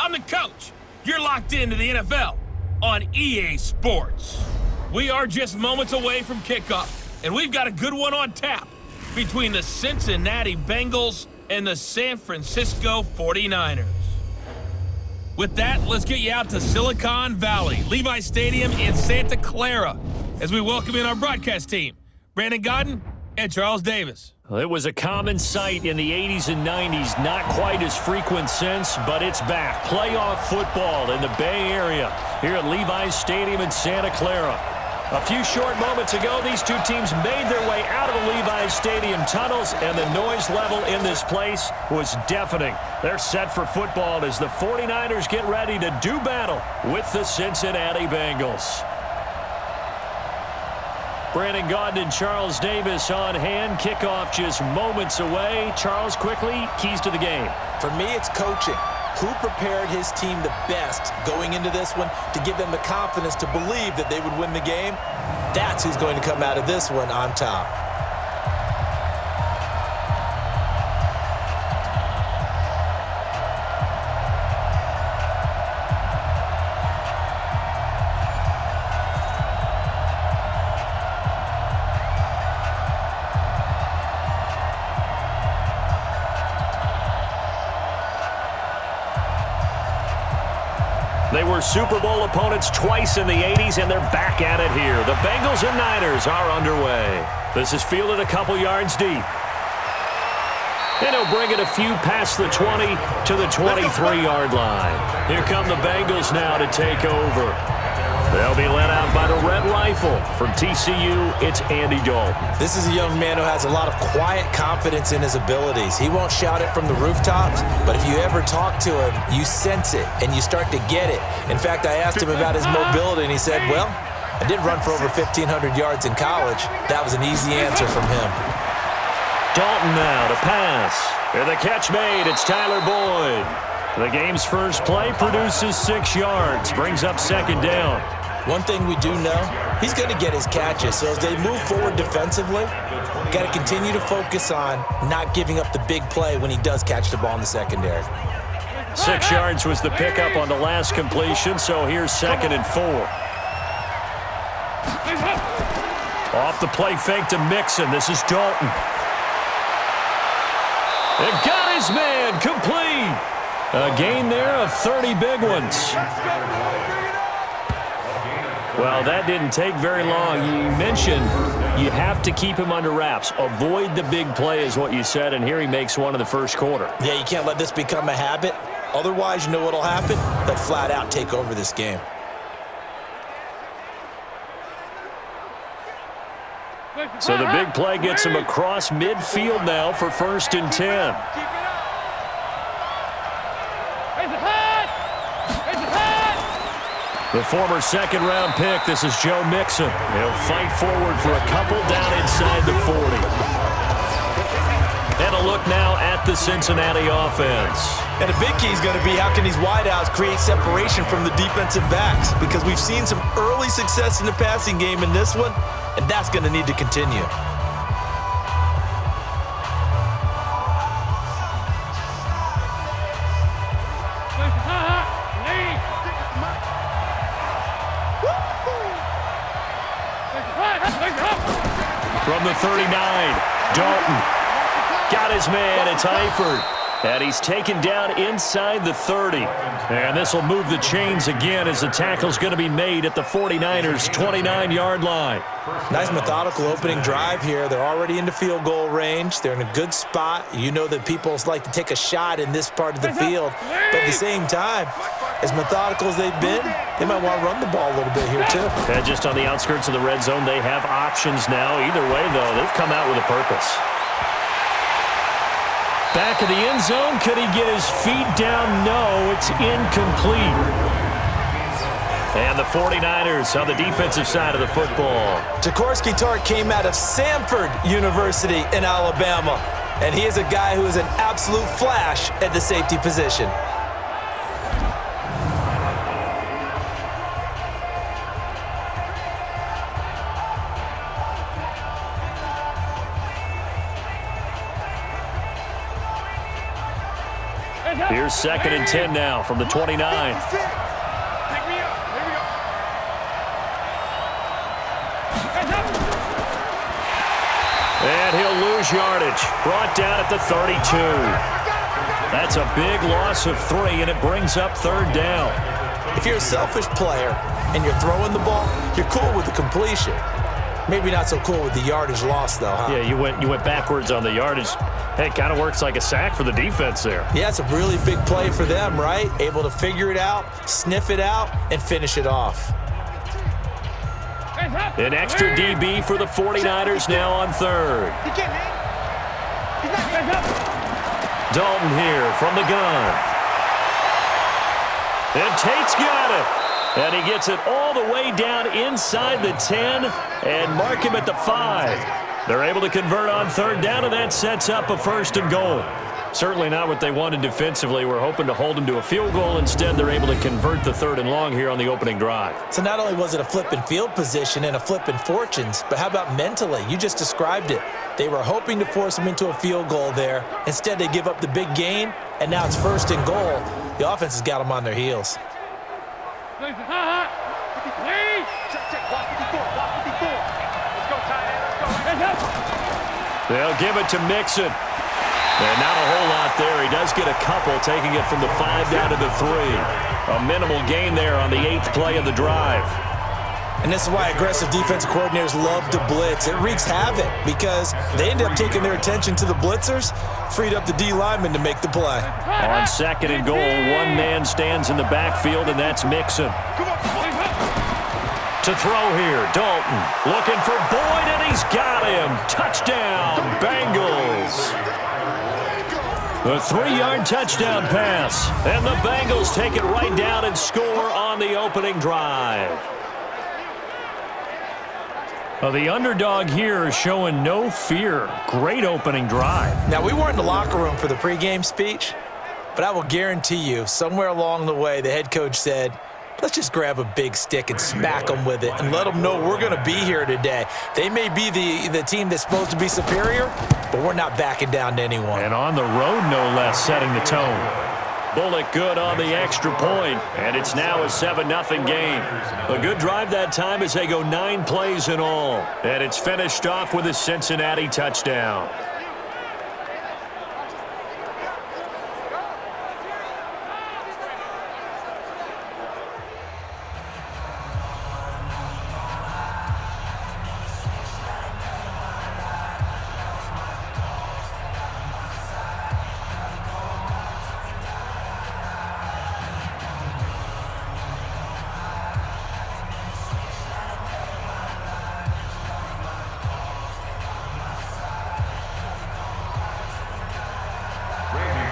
I'm the coach. You're locked into the NFL on EA Sports. We are just moments away from kickoff, and we've got a good one on tap between the Cincinnati Bengals and the San Francisco 49ers. With that, let's get you out to Silicon Valley, Levi Stadium in Santa Clara, as we welcome in our broadcast team, Brandon Godden and Charles Davis. Well, it was a common sight in the 80s and 90s, not quite as frequent since, but it's back. Playoff football in the Bay Area here at Levi's Stadium in Santa Clara. A few short moments ago, these two teams made their way out of the Levi's Stadium tunnels, and the noise level in this place was deafening. They're set for football as the 49ers get ready to do battle with the Cincinnati Bengals. Brandon Gaudin and Charles Davis on hand. Kickoff just moments away. Charles, quickly, keys to the game. For me, it's coaching. Who prepared his team the best going into this one to give them the confidence to believe that they would win the game? That's who's going to come out of this one on top. They were Super Bowl opponents twice in the 80s, and they're back at it here. The Bengals and Niners are underway. This is fielded a couple yards deep. And he'll bring it a few past the 20 to the 23-yard line. Here come the Bengals now to take over. They'll be led out by the Red Rifle. From TCU, it's Andy Dalton. This is a young man who has a lot of quiet confidence in his abilities. He won't shout it from the rooftops, but if you ever talk to him, you sense it, and you start to get it. In fact, I asked him about his mobility, and he said, well, I did run for over 1,500 yards in college. That was an easy answer from him. Dalton now to pass. And the catch made. It's Tyler Boyd. The game's first play produces 6 yards, brings up second down. One thing we do know, he's going to get his catches. So as they move forward defensively, got to continue to focus on not giving up the big play when he does catch the ball in the secondary. 6 yards was the pickup on the last completion, so here's 2nd and 4. Off the play fake to Mixon. This is Dalton. And got his man complete. A gain there of 30 big ones. Well, that didn't take very long. You mentioned you have to keep him under wraps. Avoid the big play is what you said, and here he makes one in the first quarter. Yeah, you can't let this become a habit. Otherwise, you know what'll happen? They'll flat out take over this game. So the big play gets him across midfield now for 1st and 10. The former second-round pick, this is Joe Mixon. He'll fight forward for a couple down inside the 40. And a look now at the Cincinnati offense. And a big key is going to be how can these wideouts create separation from the defensive backs, because we've seen some early success in the passing game in this one, and that's going to need to continue. From the 39, Dalton got his man. It's Eifert. And he's taken down inside the 30. And this will move the chains again as the tackle's going to be made at the 49ers' 29-yard line. Nice methodical opening drive here. They're already into field goal range. They're in a good spot. You know that people like to take a shot in this part of the field. But at the same time, as methodical as they've been, they might want to run the ball a little bit here too. And just on the outskirts of the red zone, they have options now. Either way, though, they've come out with a purpose. Back of the end zone. Could he get his feet down? No, it's incomplete. And the 49ers on the defensive side of the football. Jaworski Tartt came out of Samford University in Alabama. And he is a guy who is an absolute flash at the safety position. Here's 2nd and 10 now from the 29. And he'll lose yardage. Brought down at the 32. That's a big loss of 3, and it brings up 3rd down. If you're a selfish player and you're throwing the ball, you're cool with the completion. Maybe not so cool with the yardage loss, though, huh? Yeah, you went backwards on the yardage. Hey, it kind of works like a sack for the defense there. Yeah, it's a really big play for them, right? Able to figure it out, sniff it out, and finish it off. An extra DB for the 49ers now on 3rd. Dalton here from the gun. And Tate's got it. And he gets it all the way down inside the 10 and mark him at the 5. They're able to convert on 3rd down, and that sets up a 1st and goal. Certainly not what they wanted defensively. We're hoping to hold them to a field goal. Instead, they're able to convert the 3rd and long here on the opening drive. So not only was it a flipping field position and a flipping fortunes, but how about mentally? You just described it. They were hoping to force them into a field goal there. Instead, they give up the big gain, and now it's 1st and goal. The offense has got them on their heels. They'll give it to Mixon. And not a whole lot there. He does get a couple, taking it from the 5 down to the 3. A minimal gain there on the 8th play of the drive. And this is why aggressive defensive coordinators love to blitz. It wreaks havoc because they end up taking their attention to the blitzers, freed up the D lineman to make the play. On 2nd and goal, one man stands in the backfield, and that's Mixon. To throw here, Dalton looking for Boyd, and he's got him. Touchdown, Bengals. A 3-yard touchdown pass, and the Bengals take it right down and score on the opening drive. Well, the underdog here is showing no fear. Great opening drive. Now, we weren't in the locker room for the pregame speech, but I will guarantee you somewhere along the way the head coach said, let's just grab a big stick and smack them with it and let them know we're going to be here today. They may be the team that's supposed to be superior, but we're not backing down to anyone. And on the road, no less, setting the tone. Bullock good on the extra point, and it's now a 7-0 game. A good drive that time as they go 9 plays in all. And it's finished off with a Cincinnati touchdown.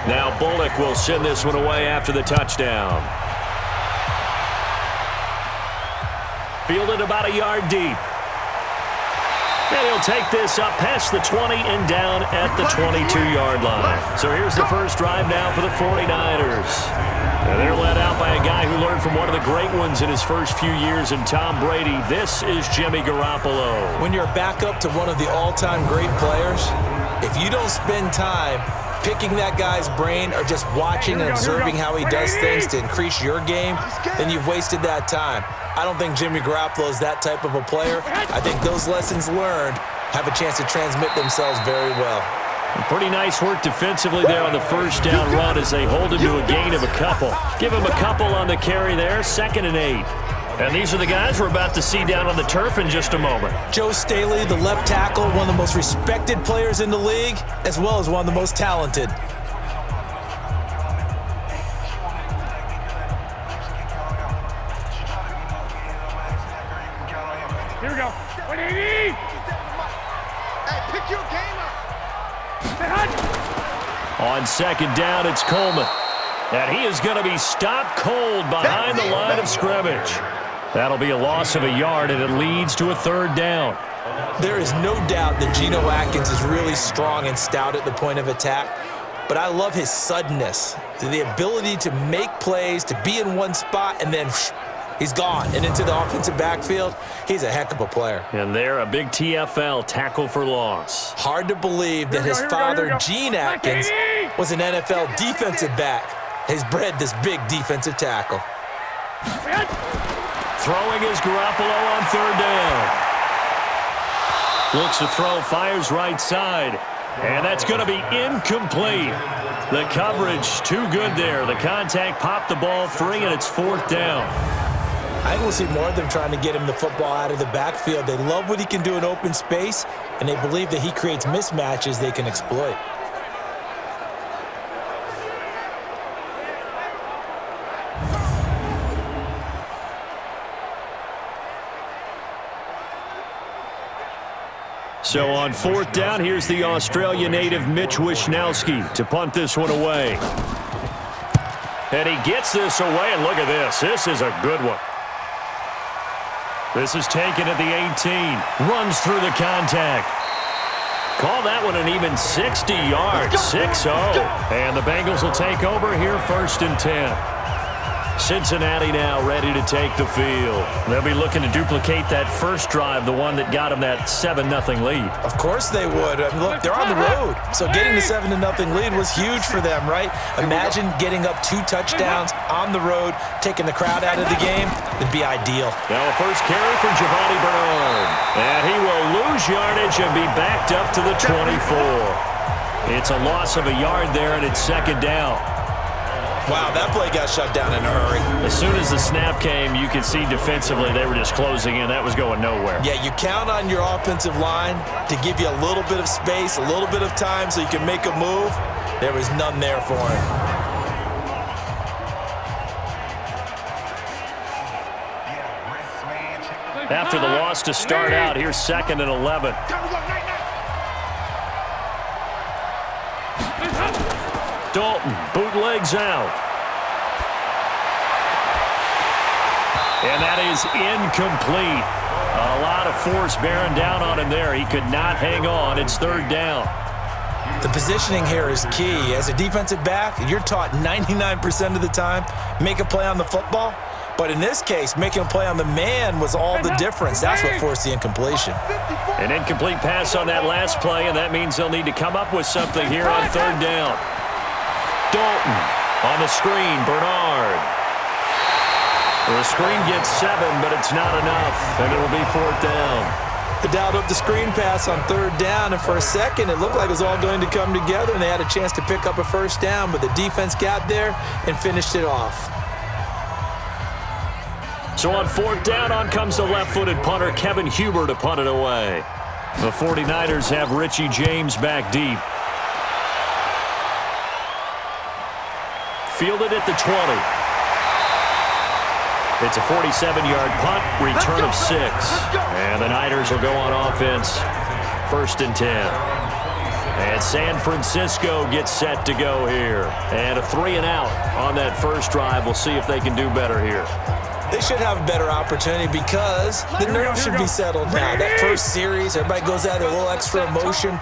Now Bullock will send this one away after the touchdown. Fielded about a yard deep. And he'll take this up past the 20 and down at the 22-yard line. So here's the first drive now for the 49ers. And they're led out by a guy who learned from one of the great ones in his first few years in Tom Brady. This is Jimmy Garoppolo. When you're a backup to one of the all-time great players, if you don't spend time picking that guy's brain or just watching and observing how he does things to increase your game, then you've wasted that time. I don't think Jimmy Garoppolo is that type of a player. I think those lessons learned have a chance to transmit themselves very well. Pretty nice work defensively there on the first down run as they hold him to a gain of a couple. Give him a couple on the carry there, 2nd and 8. And these are the guys we're about to see down on the turf in just a moment. Joe Staley, the left tackle, one of the most respected players in the league, as well as one of the most talented. Here we go. 180! Hey, pick your game up. On 2nd down, it's Coleman. And he is going to be stopped cold behind the line of scrimmage. That'll be a loss of a yard, and it leads to a 3rd down. There is no doubt that Geno Atkins is really strong and stout at the point of attack, but I love his suddenness, the ability to make plays, to be in one spot, and then he's gone and into the offensive backfield. He's a heck of a player. And there, a big TFL, tackle for loss. Hard to believe that his father, Gene Atkins, was an NFL defensive back. Has bred this big defensive tackle. Throwing is Garoppolo on 3rd down. Looks to throw, fires right side. And that's going to be incomplete. The coverage too good there. The contact popped the ball free, and it's 4th down. I think we'll see more of them trying to get him the football out of the backfield. They love what he can do in open space, and they believe that he creates mismatches they can exploit. So on 4th down, here's the Australia native Mitch Wishnowsky to punt this one away. And he gets this away, and look at this. This is a good one. This is taken at the 18. Runs through the contact. Call that one an even 60 yards. 6-0. And the Bengals will take over here 1st and 10. Cincinnati now ready to take the field. They'll be looking to duplicate that first drive, the one that got them that 7-0 lead. Of course they would. I mean, look, they're on the road. So getting the 7-0 lead was huge for them, right? Imagine getting up 2 touchdowns on the road, taking the crowd out of the game. It'd be ideal. Now a first carry for Giovanni Bernard. And he will lose yardage and be backed up to the 24. It's a loss of a yard there, and it's 2nd down. Wow, that play got shut down in a hurry. As soon as the snap came, you could see defensively they were just closing in. That was going nowhere. Yeah, you count on your offensive line to give you a little bit of space, a little bit of time so you can make a move. There was none there for him. After the loss to start out, here's 2nd and 11. Dalton bootlegs out. And that is incomplete. A lot of force bearing down on him there. He could not hang on. It's 3rd down. The positioning here is key. As a defensive back, you're taught 99% of the time, make a play on the football. But in this case, making a play on the man was all the difference. That's what forced the incompletion. An incomplete pass on that last play, and that means they'll need to come up with something here on 3rd down. Dalton on the screen, Bernard. The screen gets 7, but it's not enough, and it'll be 4th down. The dialed up the screen pass on 3rd down, and for a second it looked like it was all going to come together, and they had a chance to pick up a 1st down, but the defense got there and finished it off. So on 4th down, on comes the left-footed punter, Kevin Huber, to punt it away. The 49ers have Richie James back deep. Fielded at the 20. It's a 47-yard punt, return of 6. And the Niners will go on offense, 1st and 10. And San Francisco gets set to go here. And a 3-and-out on that first drive. We'll see if they can do better here. They should have a better opportunity because the nerves should be settled now. That first series, everybody goes out with a little extra emotion.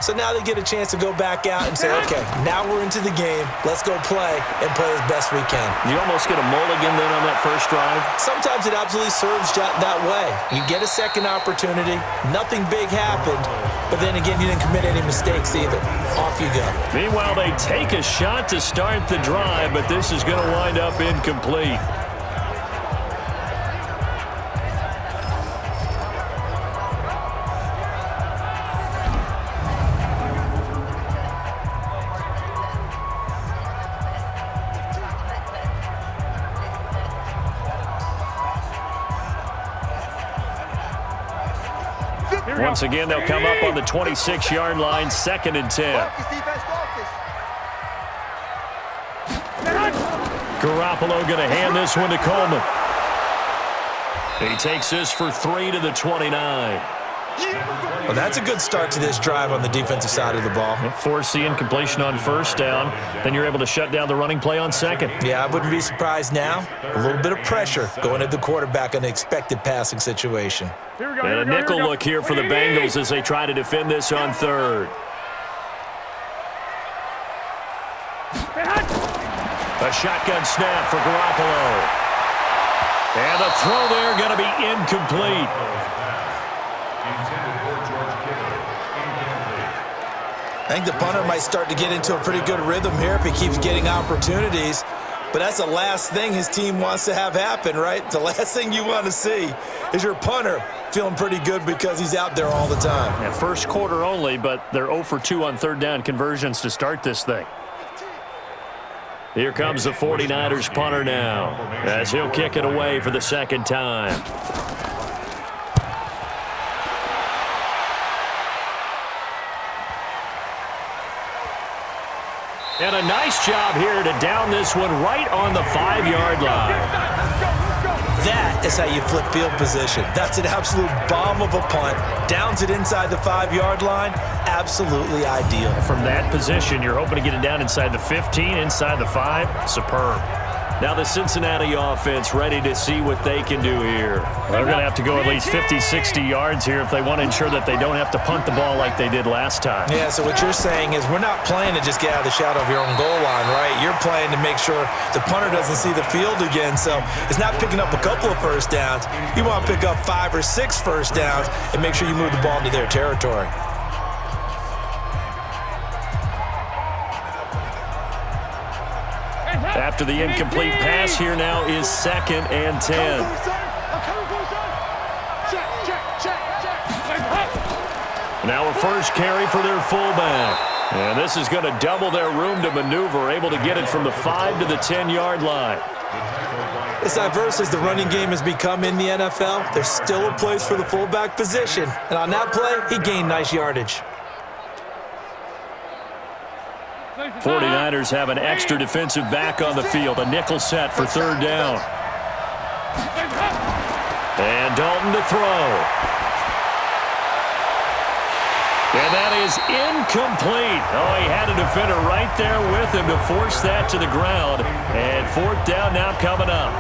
So now they get a chance to go back out and say, okay, now we're into the game. Let's go play and play as best we can. You almost get a mulligan then on that first drive? Sometimes it absolutely serves that way. You get a second opportunity. Nothing big happened. But then again, you didn't commit any mistakes either. Off you go. Meanwhile, they take a shot to start the drive, but this is going to wind up incomplete. Once again, they'll come up on the 26-yard line, 2nd and 10. Garoppolo going to hand this one to Coleman. He takes this for 3 to the 29. Well, that's a good start to this drive on the defensive side of the ball. Force the incompletion on 1st down. Then you're able to shut down the running play on 2nd. Yeah, I wouldn't be surprised now. A little bit of pressure going at the quarterback in an expected passing situation. And a nickel look here for the Bengals as they try to defend this on 3rd. A shotgun snap for Garoppolo. And the throw there going to be incomplete. I think the punter might start to get into a pretty good rhythm here if he keeps getting opportunities. But that's the last thing his team wants to have happen, right? The last thing you want to see is your punter feeling pretty good because he's out there all the time. Yeah, first quarter only, but they're 0 for 2 on third down conversions to start this thing. Here comes the 49ers punter now as he'll kick it away for the second time. And a nice job here to down this one right on the 5-yard line. That is how you flip field position. That's an absolute bomb of a punt. Downs it inside the 5-yard line. Absolutely ideal. From that position, you're hoping to get it down inside the 15, inside the 5. Superb. Now the Cincinnati offense ready to see what they can do here. They're going to have to go at least 50, 60 yards here if they want to ensure that they don't have to punt the ball like they did last time. Yeah, so what you're saying is we're not playing to just get out of the shadow of your own goal line, right? You're playing to make sure the punter doesn't see the field again. So it's not picking up a couple of first downs. You want to pick up 5 or 6 first downs and make sure you move the ball into their territory. After the incomplete pass, here now is 2nd and 10. Now a first carry for their fullback. And this is going to double their room to maneuver, able to get it from the 5 to the 10-yard line. As diverse as the running game has become in the NFL, there's still a place for the fullback position. And on that play, he gained nice yardage. 49ers have an extra defensive back on the field, a nickel set for third down. And Dalton to throw. And that is incomplete. Oh, he had a defender right there with him to force that to the ground. And 4th down now coming up.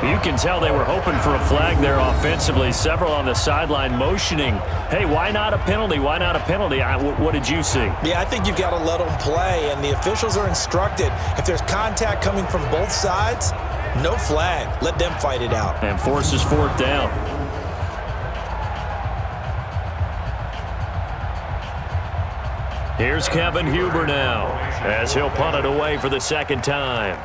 You can tell they were hoping for a flag there offensively. Several on the sideline motioning, hey, why not a penalty? Why not a penalty? What did you see? Yeah, I think you've got to let them play, and the officials are instructed. If there's contact coming from both sides, no flag. Let them fight it out. And forces 4th down. Here's Kevin Huber now as he'll punt it away for the second time.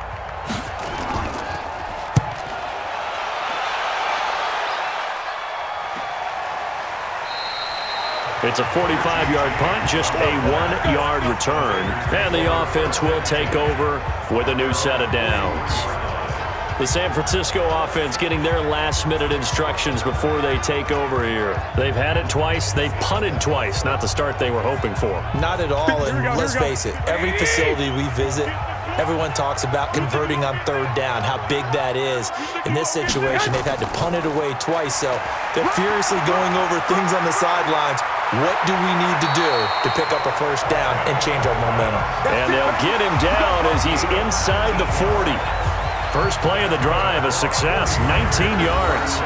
It's a 45-yard punt, just a 1-yard return. And the offense will take over with a new set of downs. The San Francisco offense getting their last-minute instructions before they take over here. They've had it twice. They've punted twice. Not the start they were hoping for. Not at all, and let's face it, every facility we visit, everyone talks about converting on third down, how big that is. In this situation, they've had to punt it away twice, so they're furiously going over things on the sidelines. What do we need to do to pick up a first down and change our momentum? And they'll get him down as he's inside the 40. First play of the drive, a success, 19 yards.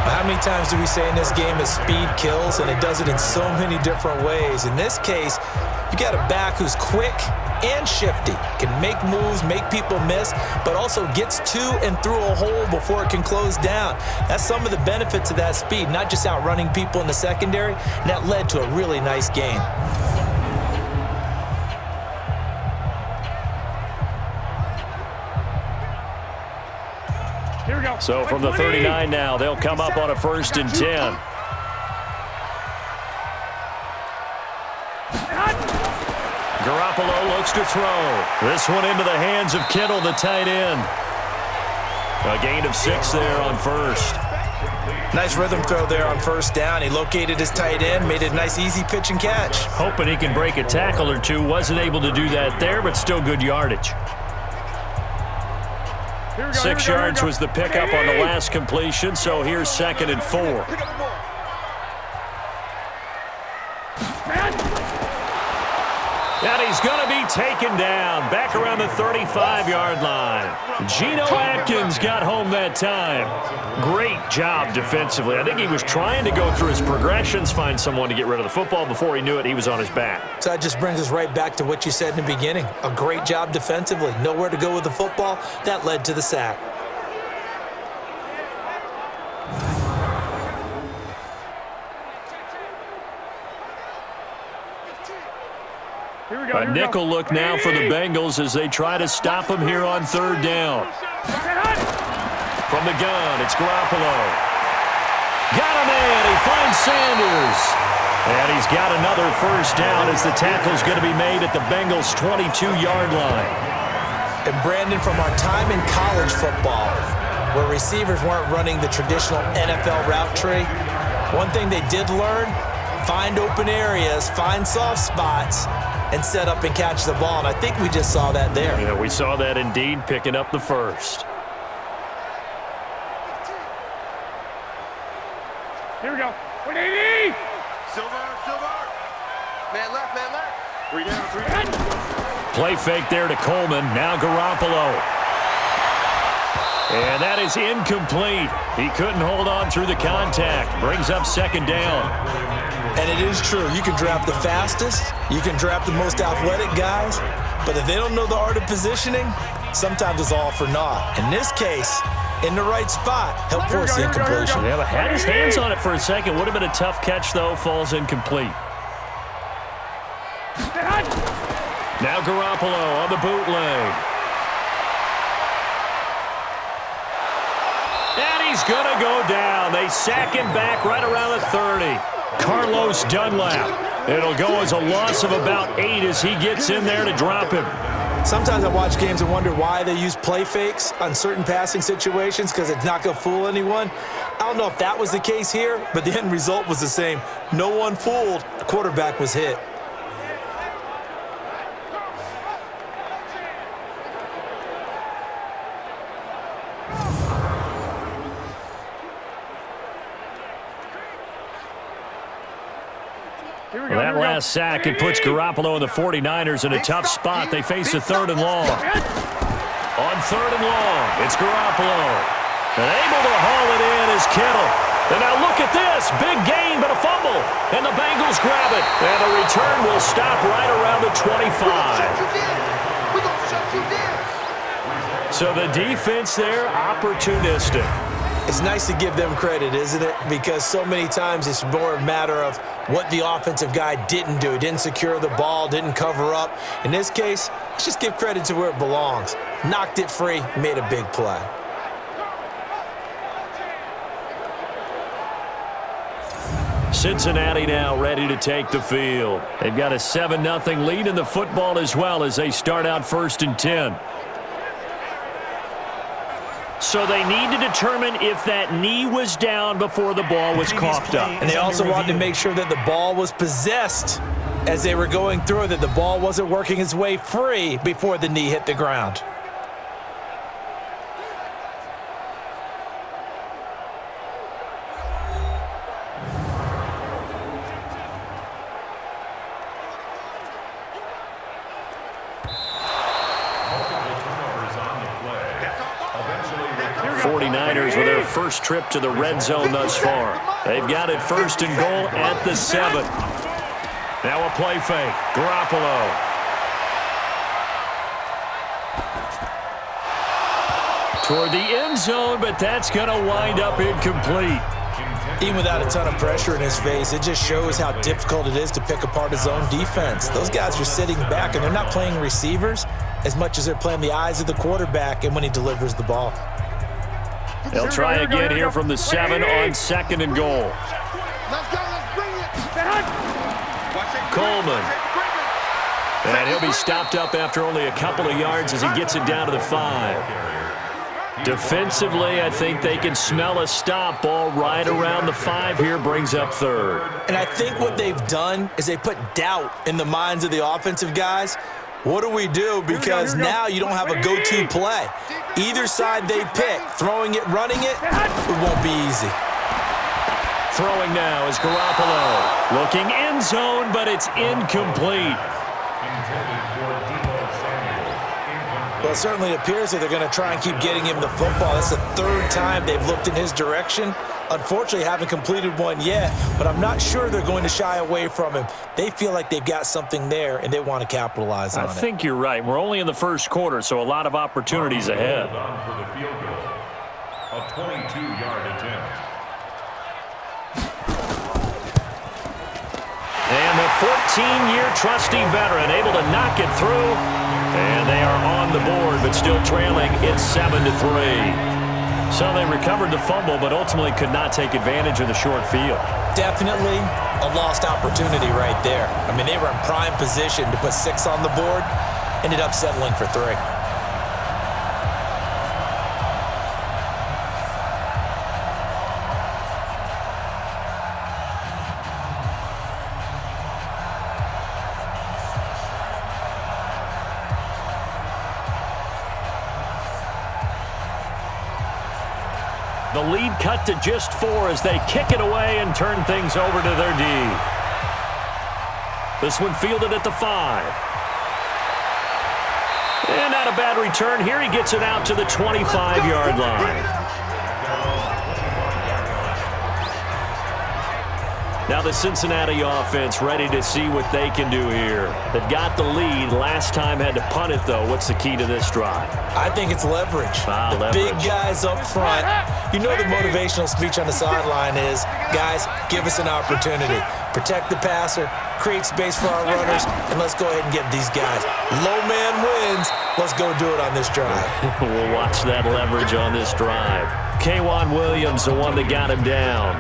How many times do we say in this game that speed kills, and it does it in so many different ways? In this case, you got a back who's quick and shifty, can make moves, make people miss, but also gets to and through a hole before it can close down. That's some of the benefits of that speed, not just outrunning people in the secondary, and that led to a really nice game. Here we go. So from the 39 now, they'll come up on a 1st and 10. Garoppolo looks to throw. This one into the hands of Kittle, the tight end. A gain of 6 there on 1st. Nice rhythm throw there on 1st down. He located his tight end, made it a nice easy pitch and catch. Hoping he can break a tackle or two. Wasn't able to do that there, but still good yardage. 6 yards was the pickup on the last completion, so here's 2nd and 4. And he's going to be taken down back around the 35-yard line. Geno Atkins got home that time. Great job defensively. I think he was trying to go through his progressions, find someone to get rid of the football. Before he knew it, he was on his back. So that just brings us right back to what you said in the beginning. A great job defensively. Nowhere to go with the football. That led to the sack. A nickel look now for the Bengals as they try to stop him here on third down. From the gun, it's Garoppolo. Got him in. He finds Sanders. And he's got another first down as the tackle's going to be made at the Bengals' 22-yard line. And Brandon, from our time in college football, where receivers weren't running the traditional NFL route tree, one thing they did learn, find open areas, find soft spots, and set up and catch the ball. And I think we just saw that there. Yeah, we saw that indeed, picking up the first. Here we go. 180. Silver. Man left. 3 down. Play fake there to Coleman. Now Garoppolo. And that is incomplete. He couldn't hold on through the contact. Brings up second down. And it is true. You can draft the fastest. You can draft the most athletic guys. But if they don't know the art of positioning, sometimes it's all for naught. In this case, in the right spot, he'll force the incompletion. Yeah, but had his hands on it for a second. Would have been a tough catch, though. Falls incomplete. Now Garoppolo on the bootleg. And he's going to go down. They sack him back right around the 30. Carlos Dunlap. It'll go as a loss of about 8 as he gets in there to drop him. Sometimes I watch games and wonder why they use play fakes on certain passing situations, because it's not going to fool anyone. I don't know if that was the case here, but the end result was the same. No one fooled. The quarterback was hit. Well, that last sack, it puts Garoppolo and the 49ers in a tough spot. They face a 3rd and long. On 3rd and long, it's Garoppolo. And able to haul it in is Kittle. And now look at this. Big gain, but a fumble. And the Bengals grab it. And the return will stop right around the 25. So the defense there, opportunistic. It's nice to give them credit, isn't it? Because so many times it's more a matter of what the offensive guy didn't do. Didn't secure the ball, didn't cover up. In this case, let's just give credit to where it belongs. Knocked it free, made a big play. Cincinnati now ready to take the field. They've got a 7-0 lead in the football as well as they start out 1st and 10. So they need to determine if that knee was down before the ball was coughed up. And they also wanted to make sure that the ball was possessed as they were going through, that the ball wasn't working its way free before the knee hit the ground. For their first trip to the red zone thus far. They've got it 1st and goal at the 7. Now a play fake. Garoppolo. Toward the end zone, but that's going to wind up incomplete. Even without a ton of pressure in his face, it just shows how difficult it is to pick apart his own defense. Those guys are sitting back, and they're not playing receivers as much as they're playing the eyes of the quarterback and when he delivers the ball. They'll try again here from the 7 on 2nd and goal. Let's go. Let's bring it. Coleman. And he'll be stopped up after only a couple of yards as he gets it down to the 5. Defensively, I think they can smell a stop. Ball right around the 5 here, brings up 3rd. And I think what they've done is they put doubt in the minds of the offensive guys. What do we do? Because now you don't have a go-to play. Either side they pick, throwing it, running it, it won't be easy. Throwing now is Garoppolo. Looking end zone, but it's incomplete. Well, it certainly appears that they're going to try and keep getting him the football. That's the 3rd time they've looked in his direction. Unfortunately, haven't completed one yet, but I'm not sure they're going to shy away from him. They feel like they've got something there, and they want to capitalize on it. I think you're right. We're only in the 1st quarter, so a lot of opportunities ahead. For the field goal, a 22-yard attempt. And the 14-year trusty veteran able to knock it through. And they are on the board, but still trailing. It's 7-3. So they recovered the fumble, but ultimately could not take advantage of the short field. Definitely a lost opportunity right there. I mean, they were in prime position to put 6 on the board. Ended up settling for 3. The lead cut to just 4 as they kick it away and turn things over to their D. This one fielded at the 5. And not a bad return here. He gets it out to the 25-yard line. Now the Cincinnati offense ready to see what they can do here. They've got the lead. Last time had to punt it, though. What's the key to this drive? I think it's leverage. The big guys up front. You know the motivational speech on the sideline is, guys, give us an opportunity. Protect the passer, create space for our runners, and let's go ahead and get these guys. Low man wins. Let's go do it on this drive. We'll watch that leverage on this drive. K'Wan Williams, the one that got him down.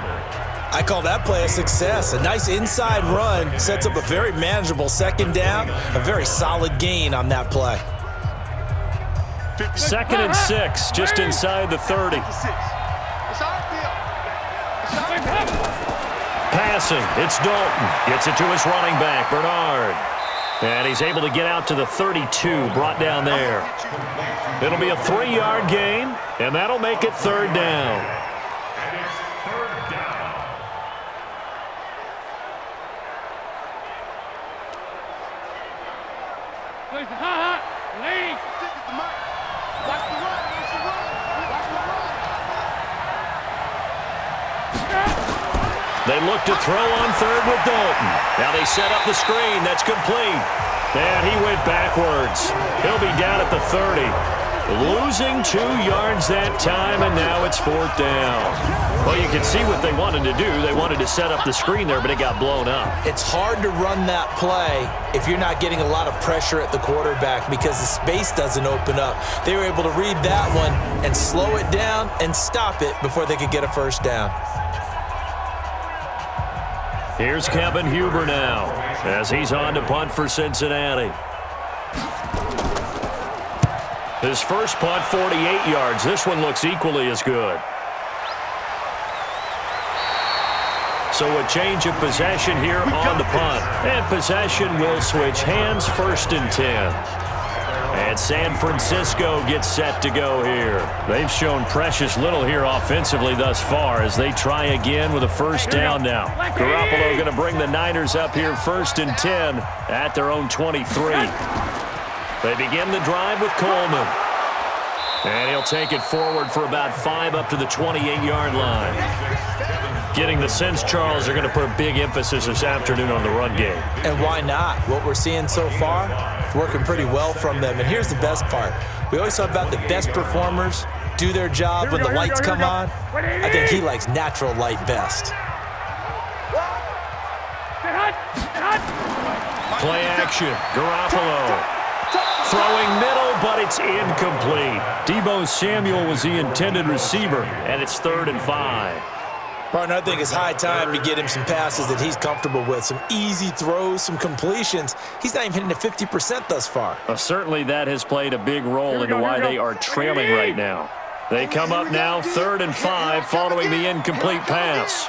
I call that play a success. A nice inside run sets up a very manageable second down, a very solid gain on that play. 2nd and 6, just inside the 30. Passing, it's Dalton. Gets it to his running back, Bernard. And he's able to get out to the 32, brought down there. It'll be a 3-yard gain, and that'll make it 3rd down. They look to throw on 3rd with Dalton. Now they set up the screen. That's complete. And he went backwards. He'll be down at the 30. Losing 2 yards that time, and now it's 4th down. Well, you can see what they wanted to do. They wanted to set up the screen there, but it got blown up. It's hard to run that play if you're not getting a lot of pressure at the quarterback because the space doesn't open up. They were able to read that one and slow it down and stop it before they could get a 1st down. Here's Kevin Huber now as he's on to punt for Cincinnati. His first punt, 48 yards. This one looks equally as good. So a change of possession here on the punt. And possession will switch hands, 1st and 10. And San Francisco gets set to go here. They've shown precious little here offensively thus far as they try again with a 1st down now. Garoppolo going to bring the Niners up here 1st and 10 at their own 23. They begin the drive with Coleman. And he'll take it forward for about 5 up to the 28-yard line. Getting the sense Charles are going to put a big emphasis this afternoon on the run game. And why not? What we're seeing so far, working pretty well from them. And here's the best part. We always talk about the best performers do their job when the lights come on. I think he likes natural light best. Play action. Garoppolo. Throwing middle, but it's incomplete. Deebo Samuel was the intended receiver, and it's 3rd and 5. Partner, I think it's high time to get him some passes that he's comfortable with, some easy throws, some completions. He's not even hitting at 50% thus far. Certainly that has played a big role into why they are trailing right now. They come up now 3rd and 5 following the incomplete pass.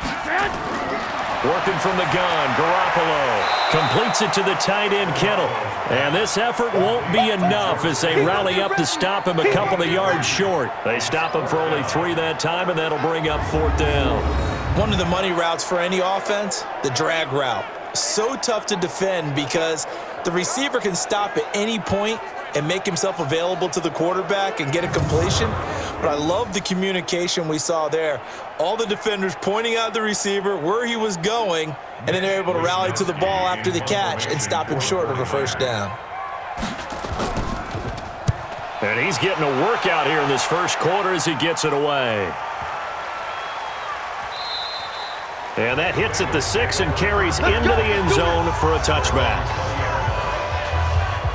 Working from the gun, Garoppolo completes it to the tight end, Kittle. And this effort won't be enough as they rally up to stop him a couple of yards short. They stop him for only 3 that time, and that'll bring up 4th down. One of the money routes for any offense, the drag route. So tough to defend because the receiver can stop at any point and make himself available to the quarterback and get a completion. But I love the communication we saw there. All the defenders pointing out the receiver, where he was going, and then they're able to rally to the ball after the catch and stop him short of a 1st down. And he's getting a workout here in this 1st quarter as he gets it away. And that hits at the 6 and carries into the end zone for a touchback.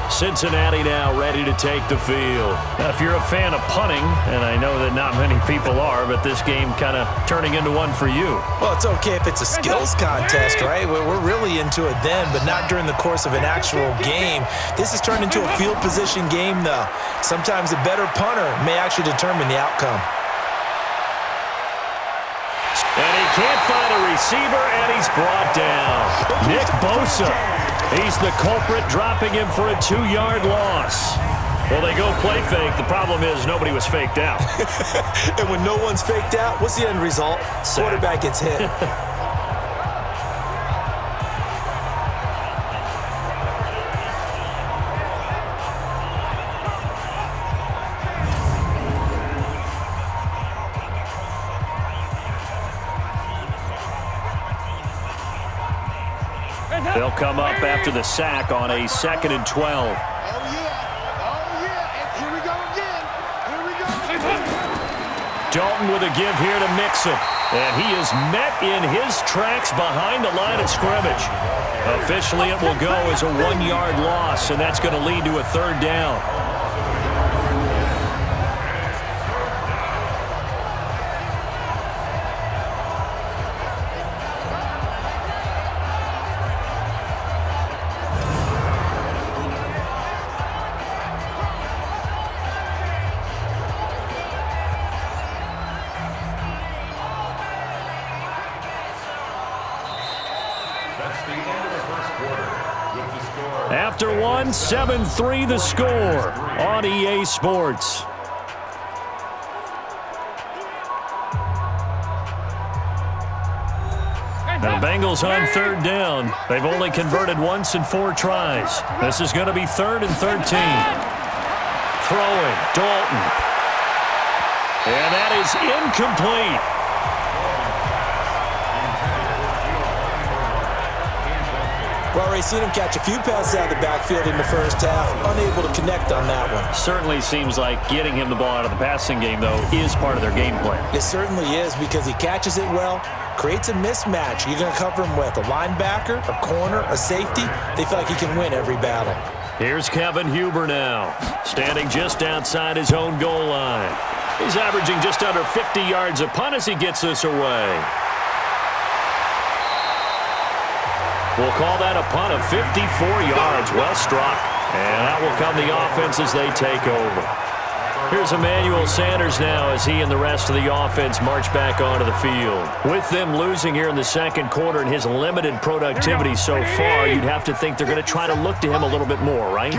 Cincinnati now ready to take the field. Now, if you're a fan of punting, and I know that not many people are, but this game kind of turning into one for you. Well, it's okay if it's a skills contest, right? We're really into it then, but not during the course of an actual game. This has turned into a field position game, though. Sometimes the better punter may actually determine the outcome. And he can't find a receiver, and he's brought down. Nick Bosa. He's the culprit, dropping him for a 2-yard loss. Well, they go play fake. The problem is nobody was faked out. And when no one's faked out, what's the end result? Quarterback gets hit. They'll come up after the sack on a 2nd and 12. Oh, yeah. And here we go again. Dalton with a give here to Mixon. And he is met in his tracks behind the line of scrimmage. Officially, it will go as a 1-yard loss, and that's going to lead to a 3rd down. After one, 7-3 the score on EA Sports. Now the Bengals on 3rd down. They've only converted once in 4 tries. This is going to be 3rd and 13. Throwing, Dalton. And that is incomplete. We've already seen him catch a few passes out of the backfield in the first half, unable to connect on that one. Certainly seems like getting him the ball out of the passing game, though, is part of their game plan. It certainly is, because he catches it well, creates a mismatch. You're going to cover him with a linebacker, a corner, a safety. They feel like he can win every battle. Here's Kevin Huber now, standing just outside his own goal line. He's averaging just under 50 yards a punt as he gets this away. We'll call that a punt of 54 yards. Well struck. And that will come the offense as they take over. Here's Emmanuel Sanders now as he and the rest of the offense march back onto the field. With them losing here in the 2nd quarter and his limited productivity so far, you'd have to think they're going to try to look to him a little bit more, right?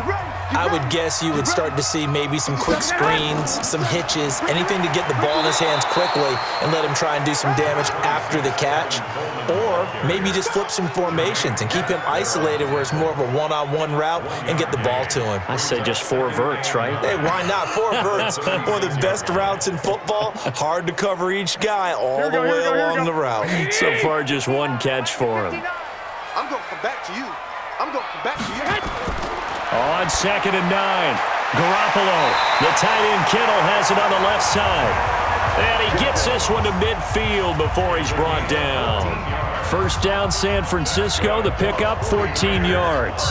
I would guess you would start to see maybe some quick screens, some hitches, anything to get the ball in his hands quickly and let him try and do some damage after the catch. Or maybe just flip some formations and keep him isolated where it's more of a one-on-one route and get the ball to him. I say just 4 verts, right? Hey, why not? 4 verts. One of the best routes in football. Hard to cover each guy all the way along the route. So far, just 1 catch for him. I'm going to come back to you. I'm going to come back to you. On 2nd and 9, Garoppolo. The tight end Kittle has it on the left side. And he gets this one to midfield before he's brought down. 1st down, San Francisco. The pickup, 14 yards.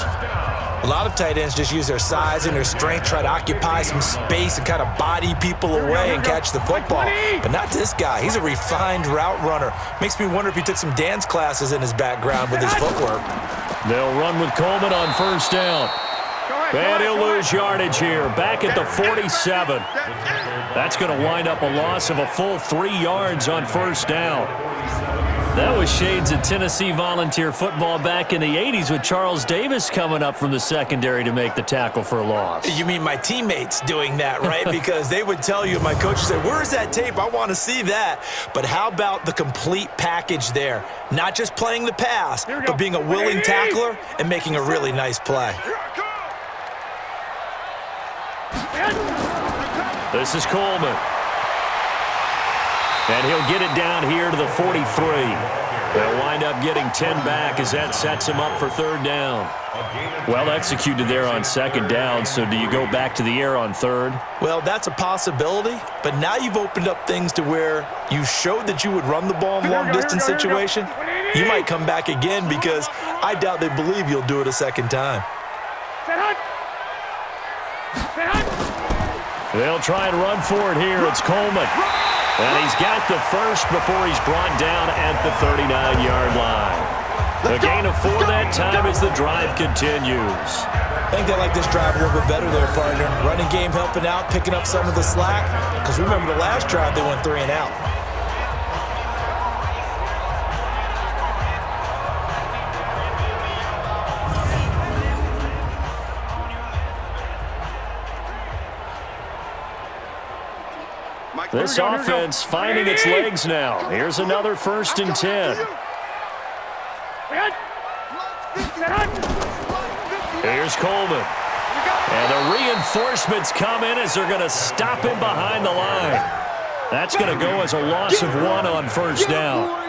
A lot of tight ends just use their size and their strength, try to occupy some space and kind of body people away and catch the football. But not this guy. He's a refined route runner. Makes me wonder if he took some dance classes in his background with his footwork. They'll run with Coleman on 1st down. And he'll lose yardage here, back at the 47. That's going to wind up a loss of a full 3 yards on 1st down. That was shades of Tennessee volunteer football back in the 80s with Charles Davis coming up from the secondary to make the tackle for a loss. You mean my teammates doing that, right? Because they would tell you, my coach would say, where's that tape? I want to see that. But how about the complete package there? Not just playing the pass, but being a willing tackler and making a really nice play. This is Coleman. And he'll get it down here to the 43. They'll wind up getting 10 back as that sets him up for third down. Well executed there on second down, so do you go back to the air on third? Well, that's a possibility, but now you've opened up things to where you showed that you would run the ball in long-distance situation. You might come back again because I doubt they believe you'll do it a second time. They'll try and run for it here. It's Coleman. And he's got the first before he's brought down at the 39-yard line. The gain of 4 that time as the drive continues. I think they like this drive a little bit better there, partner. Running game helping out, picking up some of the slack. Because remember the last drive, they went 3 and out. This offense finding its legs now. Here's another 1st and 10. Here's Coleman. And the reinforcements come in as they're going to stop him behind the line. That's going to go as a loss of 1 on first down.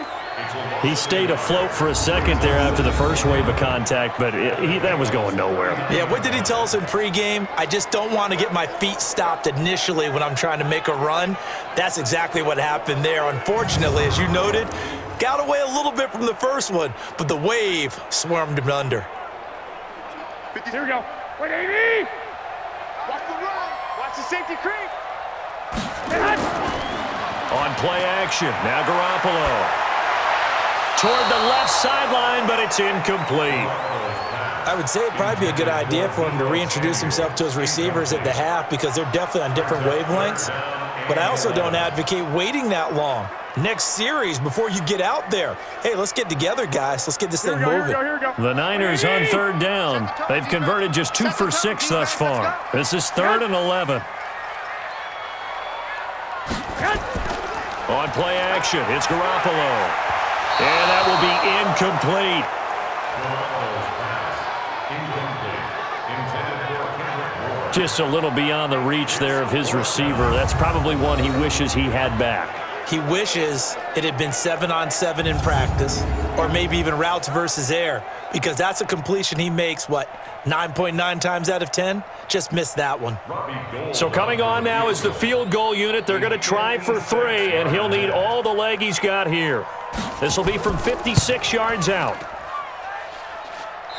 He stayed afloat for a second there after the first wave of contact, but that was going nowhere. Yeah, what did he tell us in pregame? I just don't want to get my feet stopped initially when I'm trying to make a run. That's exactly what happened there. Unfortunately, as you noted, got away a little bit from the first one, but the wave swarmed him under. Here we go. Wait, 80! Watch the run. Watch the safety creep. On play action, now Garoppolo. Toward the left sideline, but it's incomplete. I would say it'd probably be a good idea for him to reintroduce himself to his receivers at the half because they're definitely on different wavelengths. But I also don't advocate waiting that long. Next series, before you get out there, hey, let's get together, guys. Let's get this thing moving. The Niners on third down. They've converted just 2 for 6 thus far. This is 3rd and 11. On play action, it's Garoppolo. And that will be incomplete. Just a little beyond the reach there of his receiver. That's probably one he wishes he had back. He wishes it had been 7-on-7 in practice, or maybe even routes versus air, because that's a completion he makes, 9.9 times out of 10? Just missed that one. So coming on now is the field goal unit. They're going to try for 3, and he'll need all the leg he's got here. This will be from 56 yards out.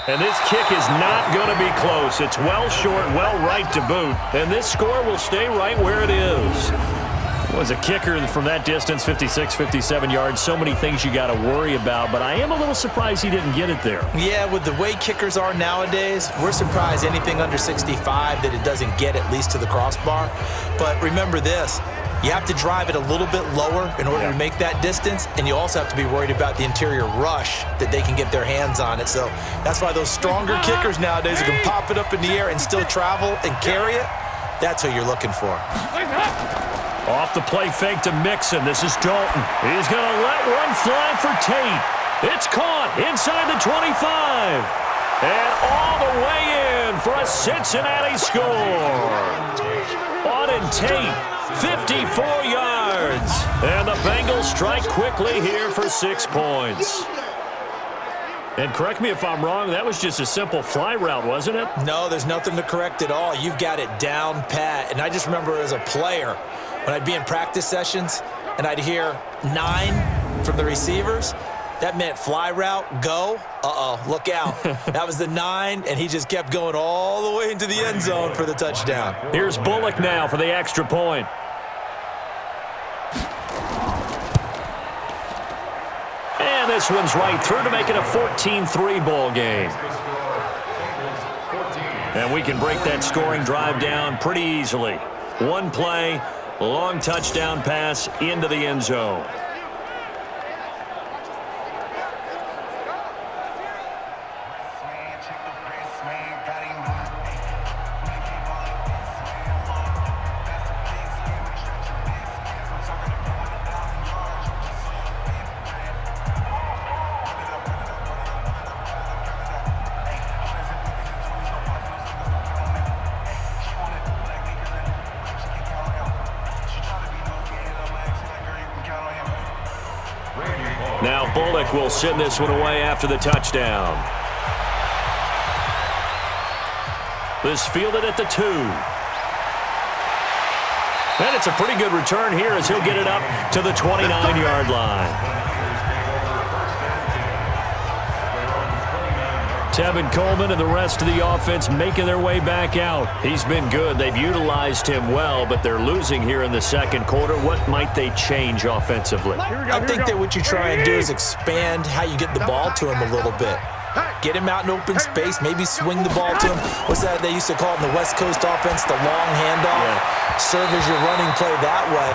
And this kick is not going to be close. It's well short, well right to boot. And this score will stay right where it is. Was a kicker from that distance, 56, 57 yards. So many things you got to worry about, but I am a little surprised he didn't get it there. Yeah, with the way kickers are nowadays, we're surprised anything under 65 that it doesn't get at least to the crossbar. But remember this, you have to drive it a little bit lower in order to make that distance, and you also have to be worried about the interior rush that they can get their hands on it. So that's why those stronger kickers nowadays who can pop it up in the air and still travel and carry it, that's who you're looking for. Off the play fake to Mixon. This is Dalton. He's going to let one fly for Tate. It's caught inside the 25. And all the way in for a Cincinnati score. Auden Tate, 54 yards. And the Bengals strike quickly here for 6 points. And correct me if I'm wrong, that was just a simple fly route, wasn't it? No, there's nothing to correct at all. You've got it down pat. And I just remember as a player, when I'd be in practice sessions and I'd hear 9 from the receivers, that meant fly route, go. Uh-oh, look out. That was the 9, and he just kept going all the way into the end zone for the touchdown. Here's Bullock now for the extra point. And this one's right through to make it a 14-3 ball game. And we can break that scoring drive down pretty easily. One play, long touchdown pass into the end zone. Bullock will send this one away after the touchdown. This fielded at the 2. And it's a pretty good return here as he'll get it up to the 29-yard line. Tevin Coleman and the rest of the offense making their way back out. He's been good. They've utilized him well, but they're losing here in the second quarter. What might they change offensively? I think that what you try and do is expand how you get the ball to him a little bit. Get him out in open space, maybe swing the ball to him. What's that they used to call it in the West Coast offense, the long handoff? Yeah. Serve as your running play that way,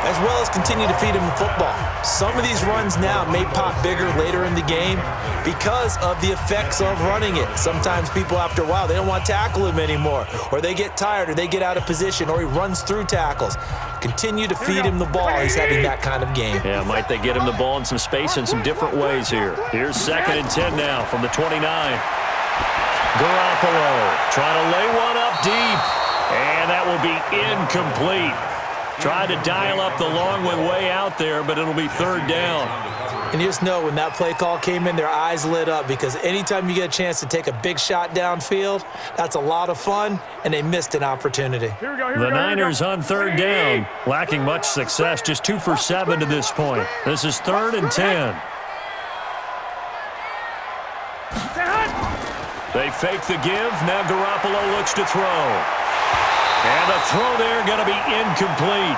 as well as continue to feed him the football. Some of these runs now may pop bigger later in the game because of the effects of running it. Sometimes people, after a while, they don't want to tackle him anymore, or they get tired, or they get out of position, or he runs through tackles. Continue to feed him the ball. He's having that kind of game. Yeah, might they get him the ball in some space in some different ways here. Here's 2nd and 10 now from the 29. Garoppolo trying to lay one up deep, and that will be incomplete. Tried to dial up the long one way out there, but it'll be 3rd down. And you just know when that play call came in, their eyes lit up, because anytime you get a chance to take a big shot downfield, that's a lot of fun, and they missed an opportunity. The Niners on 3rd down, lacking much success, just 2 for 7 to this point. This is 3rd and 10. They fake the give. Now Garoppolo looks to throw. And the throw there going to be incomplete.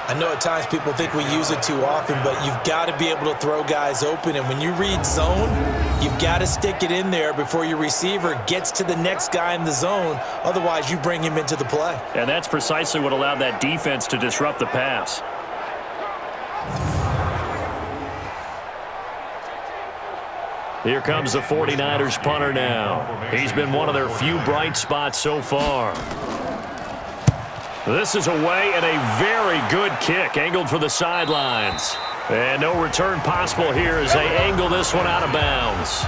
I know at times people think we use it too often, but you've got to be able to throw guys open. And when you read zone, you've got to stick it in there before your receiver gets to the next guy in the zone. Otherwise, you bring him into the play. And that's precisely what allowed that defense to disrupt the pass. Here comes the 49ers punter now. He's been one of their few bright spots so far. This is away, and a very good kick angled for the sidelines. And no return possible here as they angle this one out of bounds.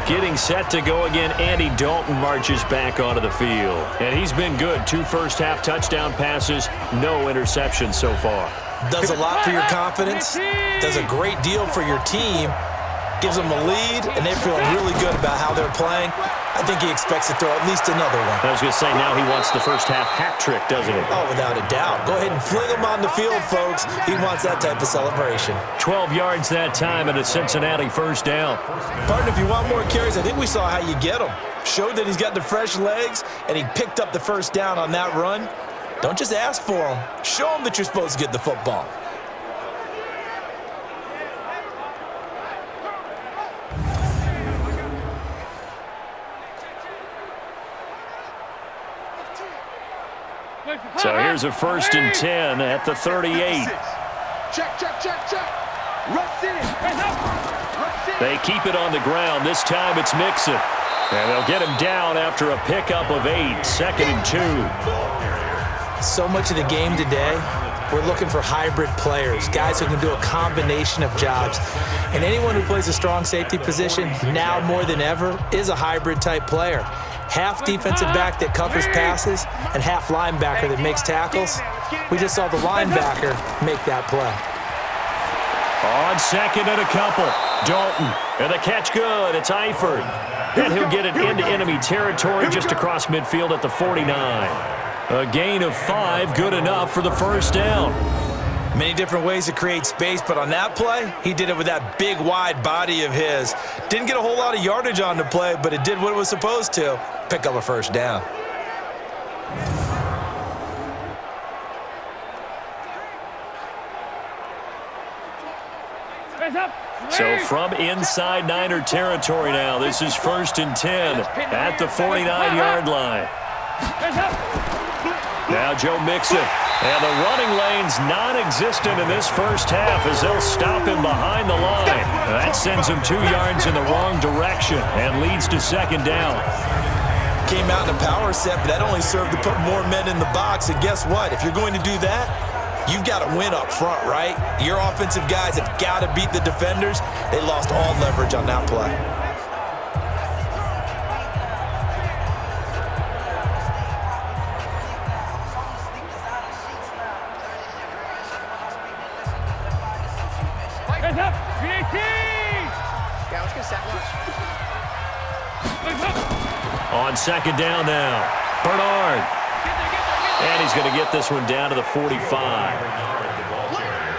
Getting set to go again, Andy Dalton marches back onto the field. And he's been good. 2 first-half touchdown passes, no interceptions so far. Does a lot for your confidence, does a great deal for your team, gives them a lead, and they're feeling really good about how they're playing. I think he expects to throw at least another one. I was going to say, now he wants the first-half hat trick, doesn't he? Oh, without a doubt. Go ahead and fling him on the field, folks. He wants that type of celebration. 12 yards that time and a Cincinnati first down. Partner, if you want more carries, I think we saw how you get him. Showed that he's got the fresh legs, and he picked up the first down on that run. Don't just ask for him. Show him that you're supposed to get the football. So here's a 1st and 10 at the 38. Check. Rush in. They keep it on the ground. This time it's Mixon. And they'll get him down after a pickup of 8. 2nd and 2. So much of the game today, we're looking for hybrid players, guys who can do a combination of jobs. And anyone who plays a strong safety position, now more than ever, is a hybrid type player. Half defensive back that covers passes and half linebacker that makes tackles. We just saw the linebacker make that play. On 2nd and a couple, Dalton. And the catch good. It's Eifert. And he'll get it into enemy territory just across midfield at the 49. A gain of 5, good enough for the first down. Many different ways to create space, but on that play, he did it with that big, wide body of his. Didn't get a whole lot of yardage on the play, but it did what it was supposed to. Pick up a first down. So from inside Niner territory now, this is 1st and 10 at the 49-yard line. Now Joe Mixon. And the running lane's non-existent in this first half as they'll stop him behind the line. That sends him 2 yards in the wrong direction and leads to 2nd down. Came out in a power set, but that only served to put more men in the box. And guess what? If you're going to do that, you've got to win up front, right? Your offensive guys have got to beat the defenders. They lost all leverage on that play. On second down now, Bernard. And he's going to get this one down to the 45.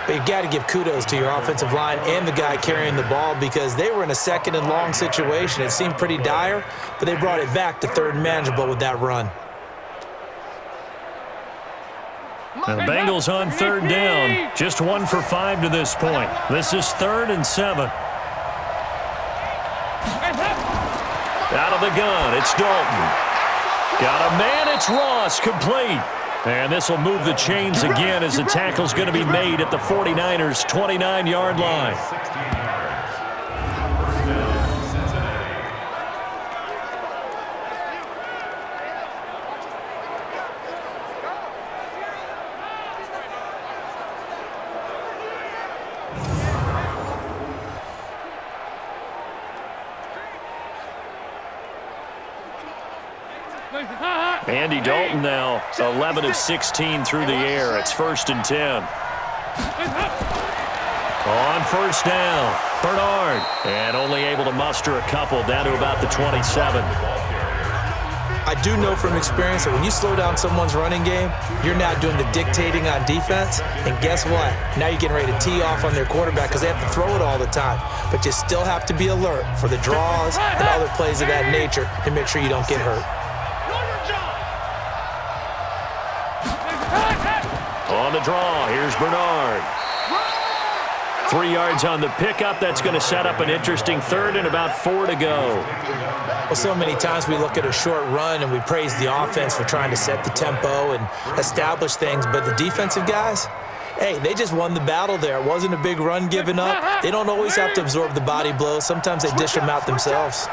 But you got to give kudos to your offensive line and the guy carrying the ball because they were in a second and long situation. It seemed pretty dire, but they brought it back to third and manageable with that run. Now the Bengals on third down, just 1 for 5 to this point. This is 3rd and 7. Out of the gun, it's Dalton. Got a man, it's Ross, complete. And this will move the chains again as the tackle's going to be made at the 49ers' 29-yard line. Andy Dalton now 11 of 16 through the air. It's 1st and 10. On first down, Bernard. And only able to muster a couple down to about the 27. I do know from experience that when you slow down someone's running game, you're now doing the dictating on defense. And guess what? Now you're getting ready to tee off on their quarterback because they have to throw it all the time. But you still have to be alert for the draws and other plays of that nature to make sure you don't get hurt. On the draw, here's Bernard. 3 yards on the pickup. That's going to set up an interesting 3rd and about 4 to go. Well, so many times we look at a short run and we praise the offense for trying to set the tempo and establish things, but the defensive guys, hey, they just won the battle there. It wasn't a big run given up. They don't always have to absorb the body blows. Sometimes they dish them out themselves.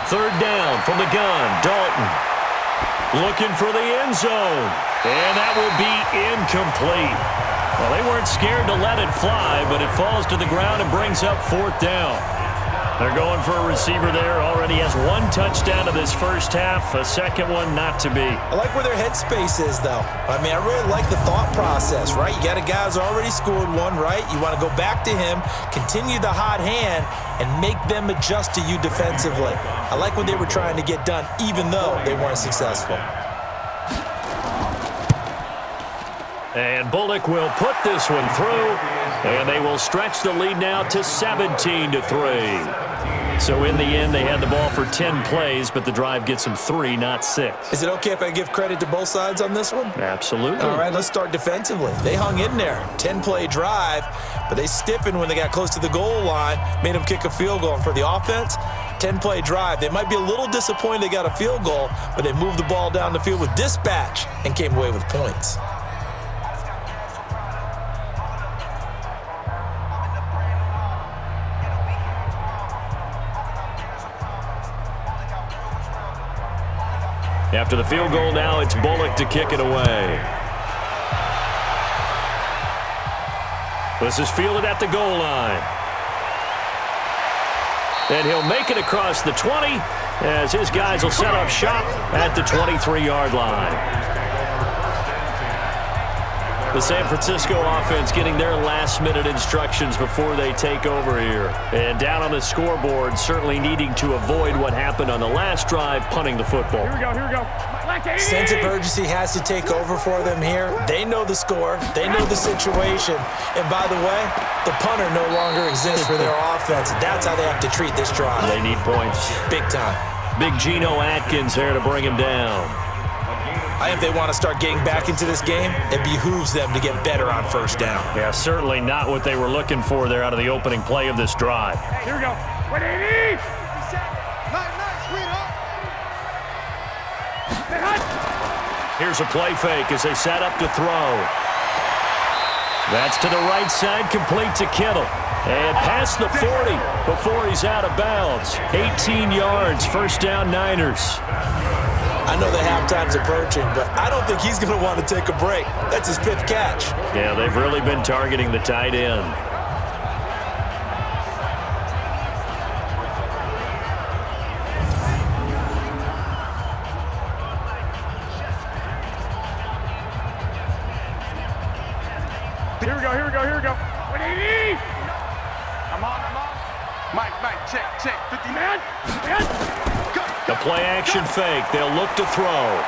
3rd down from the gun, Dalton. Looking for the end zone. And that will be incomplete. Well, they weren't scared to let it fly, but it falls to the ground and brings up 4th down. They're going for a receiver there. Already has 1 touchdown to this first half. A second one not to be. I like where their headspace is, though. I mean, I really like the thought process, right? You got a guy who's already scored 1, right? You want to go back to him, continue the hot hand, and make them adjust to you defensively. I like what they were trying to get done, even though they weren't successful. And Bullock will put this one through, and they will stretch the lead now to 17-3. So in the end, they had the ball for 10 plays, but the drive gets them 3, not 6. Is it okay if I give credit to both sides on this one? Absolutely. All right, let's start defensively. They hung in there. 10-play drive, but they stiffened when they got close to the goal line, made them kick a field goal. And for the offense, 10-play drive. They might be a little disappointed they got a field goal, but they moved the ball down the field with dispatch and came away with points. After the field goal now, it's Bullock to kick it away. This is fielded at the goal line. And he'll make it across the 20 as his guys will set up shop at the 23-yard line. The San Francisco offense getting their last-minute instructions before they take over here. And down on the scoreboard, certainly needing to avoid what happened on the last drive, punting the football. Here we go, here we go. Sense of urgency has to take over for them here. They know the score. They know the situation. And by the way, the punter no longer exists for their offense. That's how they have to treat this drive. They need points. Big time. Big Geno Atkins there to bring him down. I think they want to start getting back into this game. It behooves them to get better on first down. Yeah, certainly not what they were looking for there out of the opening play of this drive. Here we go. 180. Here's a play fake as they set up to throw. That's to the right side, complete to Kittle. And past the 40 before he's out of bounds. 18 yards, first down Niners. I know the halftime's approaching, but I don't think he's going to want to take a break. That's his 5th catch. Yeah, they've really been targeting the tight end. Here we go, here we go, here we go. 180. I'm on. Mike, check. 50 man. The play action fake. They'll look to throw.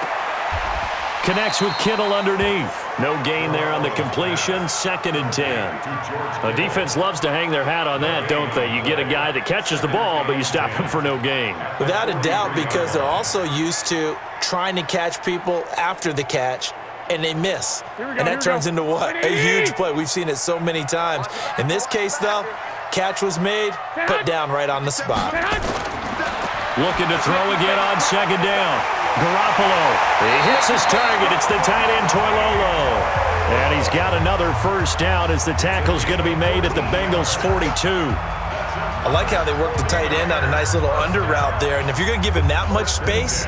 Connects with Kittle underneath. No gain there on the completion. 2nd and 10. The defense loves to hang their hat on that, don't they? You get a guy that catches the ball, but you stop him for no gain. Without a doubt, because they're also used to trying to catch people after the catch, and they miss. And that turns into what? A huge play. We've seen it so many times. In this case, though, catch was made, put down right on the spot. Looking to throw again on 2nd down. Garoppolo, he hits his target. It's the tight end, Toilolo. And he's got another first down as the tackle's going to be made at the Bengals' 42. I like how they work the tight end on a nice little under route there. And if you're going to give him that much space,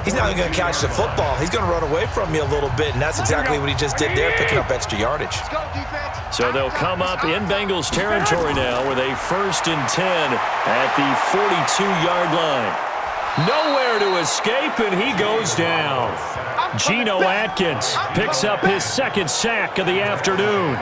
he's not even going to catch the football. He's going to run away from you a little bit, and that's exactly what he just did there, picking up extra yardage. So they'll come up in Bengals territory now with a 1st and 10 at the 42-yard line. Nowhere to escape, and he goes down. Geno Atkins picks up his 2nd sack of the afternoon.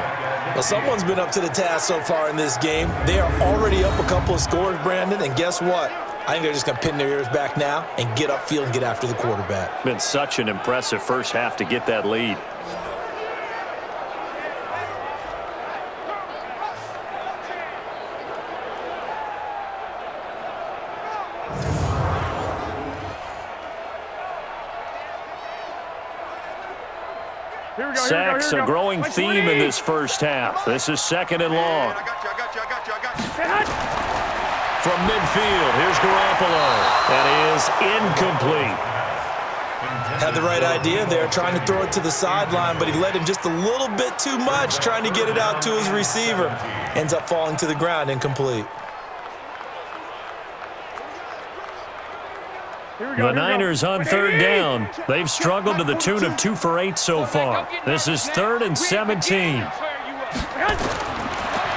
Well, someone's been up to the task so far in this game. They are already up a couple of scores, Brandon, and guess what? I think they're just going to pin their ears back now and get upfield and get after the quarterback. Been such an impressive first half to get that lead. Sacks, a growing theme in this first half. This is 2nd and long. I got you. From midfield, here's Garoppolo. That is incomplete. Had the right idea there, trying to throw it to the sideline, but he led him just a little bit too much, trying to get it out to his receiver. Ends up falling to the ground, incomplete. The Niners on 3rd down. They've struggled to the tune of 2 for 8 so far. This is 3rd and 17.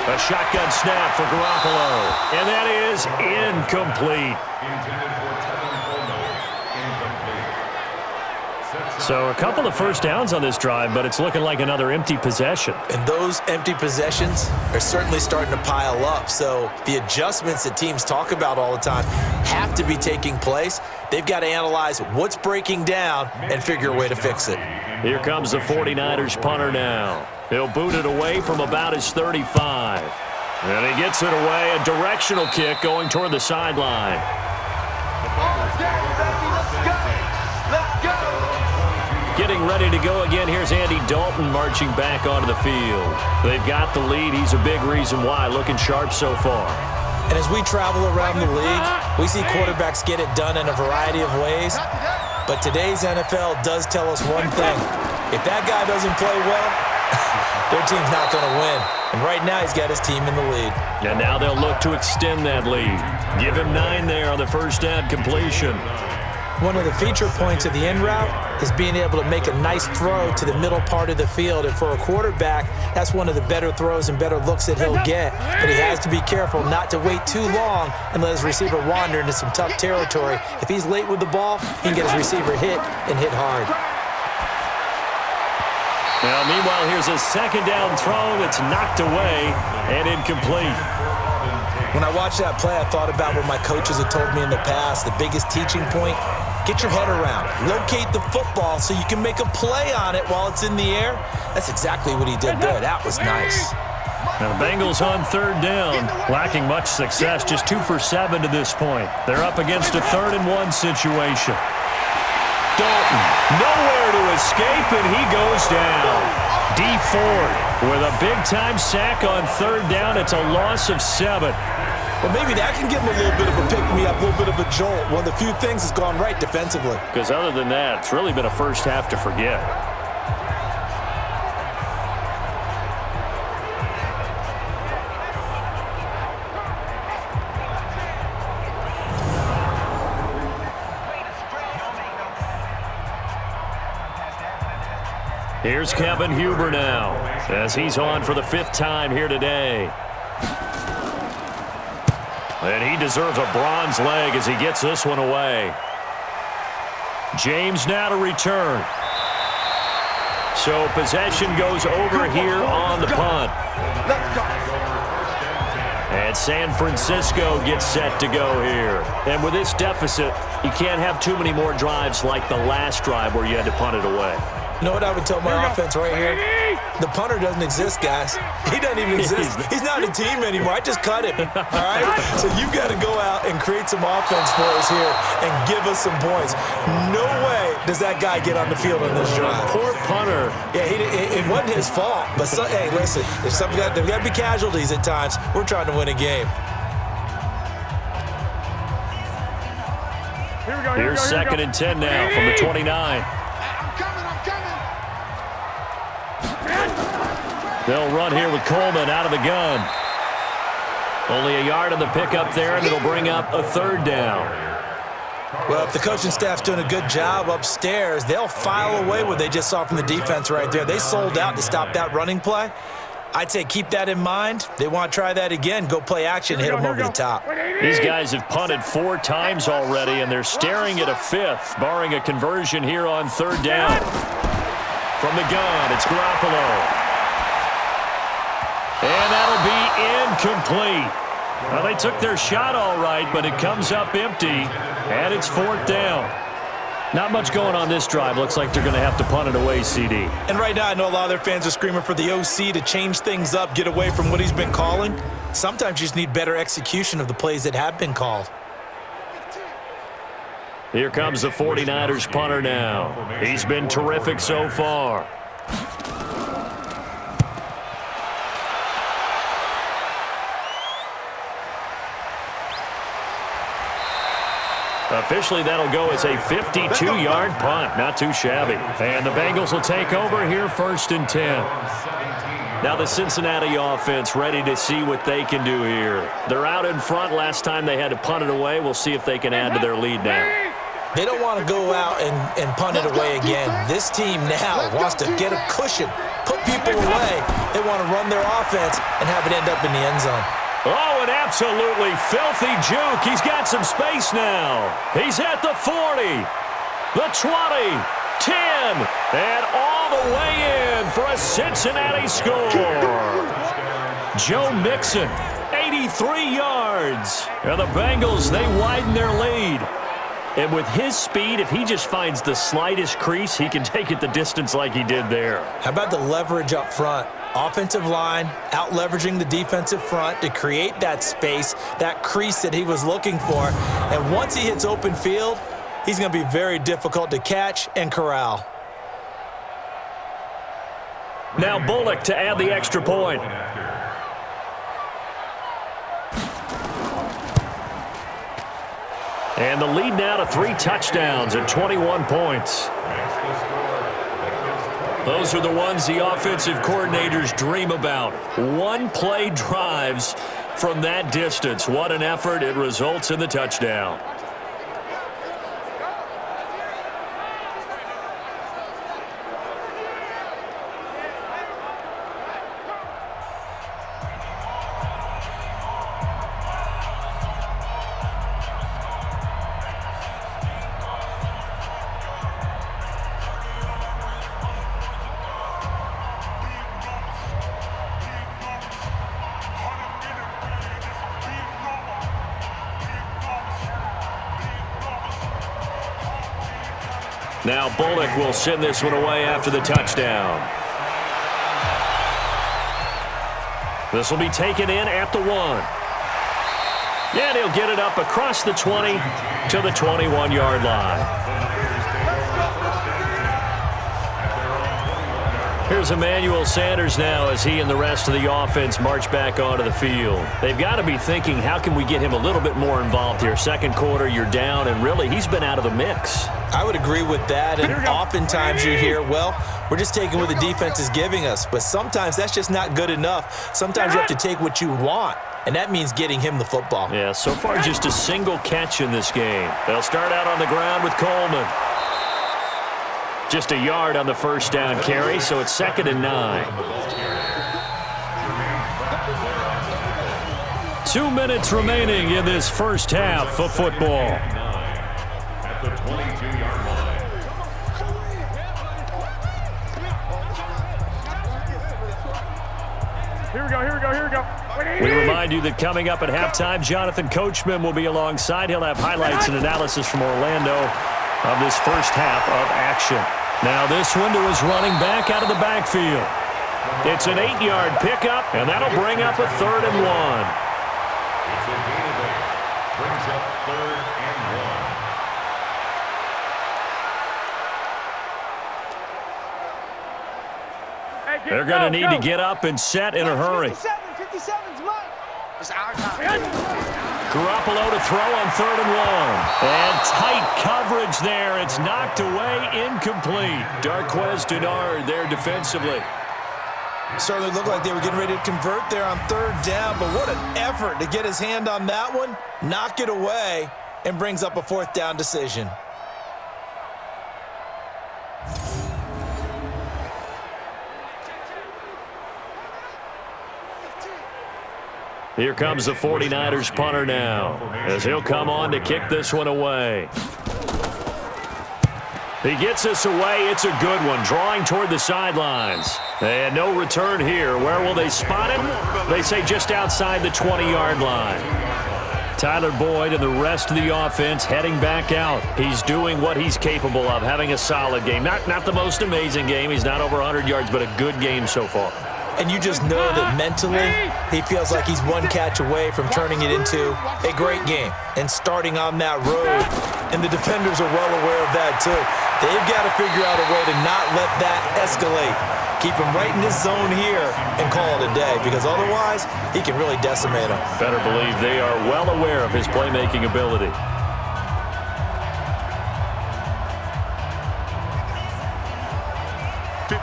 A shotgun snap for Garoppolo. And that is incomplete. So a couple of first downs on this drive, but it's looking like another empty possession. And those empty possessions are certainly starting to pile up. So the adjustments that teams talk about all the time have to be taking place. They've got to analyze what's breaking down and figure a way to fix it. Here comes the 49ers punter now. He'll boot it away from about his 35. And he gets it away, a directional kick going toward the sideline. Getting ready to go again. Here's Andy Dalton marching back onto the field. They've got the lead. He's a big reason why. Looking sharp so far. And as we travel around the league, we see quarterbacks get it done in a variety of ways. But today's NFL does tell us one thing. If that guy doesn't play well, their team's not going to win. And right now, he's got his team in the lead. And now they'll look to extend that lead. Give him 9 there on the first down completion. One of the feature points of the in route is being able to make a nice throw to the middle part of the field. And for a quarterback, that's one of the better throws and better looks that he'll get. But he has to be careful not to wait too long and let his receiver wander into some tough territory. If he's late with the ball, he can get his receiver hit and hit hard. Now, meanwhile, here's a 2nd down throw that's knocked away and incomplete. When I watched that play, I thought about what my coaches had told me in the past. The biggest teaching point, get your head around. Locate the football so you can make a play on it while it's in the air. That's exactly what he did there. That was nice. Now the Bengals on 3rd down, lacking much success, just 2 for 7 to this point. They're up against a 3rd and 1 situation. Dalton, nowhere to escape, and he goes down. D. Ford with a big-time sack on 3rd down. It's a loss of 7. Well, maybe that can give him a little bit of a pick-me-up, a little bit of a jolt. One of the few things that's gone right defensively. Because other than that, it's really been a first half to forget. Here's Kevin Huber now, as he's on for the 5th time here today. And he deserves a bronze leg as he gets this one away. James now to return. So possession goes over here on the punt. And San Francisco gets set to go here. And with this deficit, you can't have too many more drives like the last drive where you had to punt it away. You know what I would tell my offense right here? The punter doesn't exist, guys. He doesn't even exist. He's not a team anymore. I just cut him, all right? So you've got to go out and create some offense for us here and give us some points. No way does that guy get on the field on this drive. Poor punter. Yeah, it wasn't his fault. But, hey, listen, there's got to be casualties at times. We're trying to win a game. Here's second and 10 now from the 29. They'll run here with Coleman out of the gun. Only a yard on the pickup there, and it'll bring up a third down. Well, if the coaching staff's doing a good job upstairs, they'll file away what they just saw from the defense right there. They sold out to stop that running play. I'd say keep that in mind. They want to try that again, go play action, hit them over the top. These guys have punted 4 times already, and they're staring at a 5th, barring a conversion here on third down. From the gun, it's Garoppolo. And that'll be incomplete. Well, they took their shot all right, but it comes up empty, and it's 4th down. Not much going on this drive. Looks like they're going to have to punt it away, CD. And right now, I know a lot of their fans are screaming for the OC to change things up, get away from what he's been calling. Sometimes you just need better execution of the plays that have been called. Here comes the 49ers punter now. He's been terrific so far. Officially, that'll go as a 52-yard punt. Not too shabby. And the Bengals will take over here 1st and 10. Now the Cincinnati offense ready to see what they can do here. They're out in front. Last time they had to punt it away. We'll see if they can add to their lead now. They don't want to go out and punt it away again. This team now wants to get a cushion, put people away. They want to run their offense and have it end up in the end zone. Oh, an absolutely filthy juke. He's got some space now. He's at the 40, the 20, 10, and all the way in for a Cincinnati score. Joe Mixon, 83 yards. And the Bengals, they widen their lead. And with his speed, if he just finds the slightest crease, he can take it the distance like he did there. How about the leverage up front? Offensive line out-leveraging the defensive front to create that space, that crease that he was looking for. And once he hits open field, he's going to be very difficult to catch and corral. Now Bullock to add the extra point. And the lead now to 3 touchdowns and 21 points. Those are the ones the offensive coordinators dream about. One-play drives from that distance. What an effort. It results in the touchdown. Now Bullock will send this one away after the touchdown. This will be taken in at the 1. And he'll get it up across the 20 to the 21-yard line. Here's Emmanuel Sanders now as he and the rest of the offense march back onto the field. They've got to be thinking, how can we get him a little bit more involved here? Second quarter, you're down, and really, he's been out of the mix. I would agree with that, and oftentimes you hear, well, we're just taking what the defense is giving us. But sometimes that's just not good enough. Sometimes you have to take what you want, and that means getting him the football. Yeah, so far just a single catch in this game. They'll start out on the ground with Coleman. Just a yard on the first down carry, so it's 2nd and 9. 2 minutes remaining in this first half of football. At the 22-yard line. Here we go. We remind you that coming up at halftime, Jonathan Coachman will be alongside. He'll have highlights and analysis from Orlando of this first half of action. Now this one to his running back out of the backfield. It's an 8-yard pickup, and that'll bring up a 3rd and 1. It's a gain of 8. Brings up 3rd and 1. They're going to need to get up and set in a hurry. 57's mine. It's our time. Garoppolo to throw on 3rd and 1. And tight coverage there. It's knocked away, incomplete. Darquez Denard there defensively. Certainly looked like they were getting ready to convert there on 3rd down, but what an effort to get his hand on that one, knock it away, and brings up a 4th down decision. Here comes the 49ers punter now, as he'll come on to kick this one away. He gets this away. It's a good one, drawing toward the sidelines. And no return here. Where will they spot him? They say just outside the 20-yard line. Tyler Boyd and the rest of the offense heading back out. He's doing what he's capable of, having a solid game. Not the most amazing game. He's not over 100 yards, but a good game so far. And you just know that mentally he feels like he's one catch away from turning it into a great game and starting on that road. And the defenders are well aware of that too. They've got to figure out a way to not let that escalate. Keep him right in his zone here and call it a day, because otherwise he can really decimate him. Better believe they are well aware of his playmaking ability.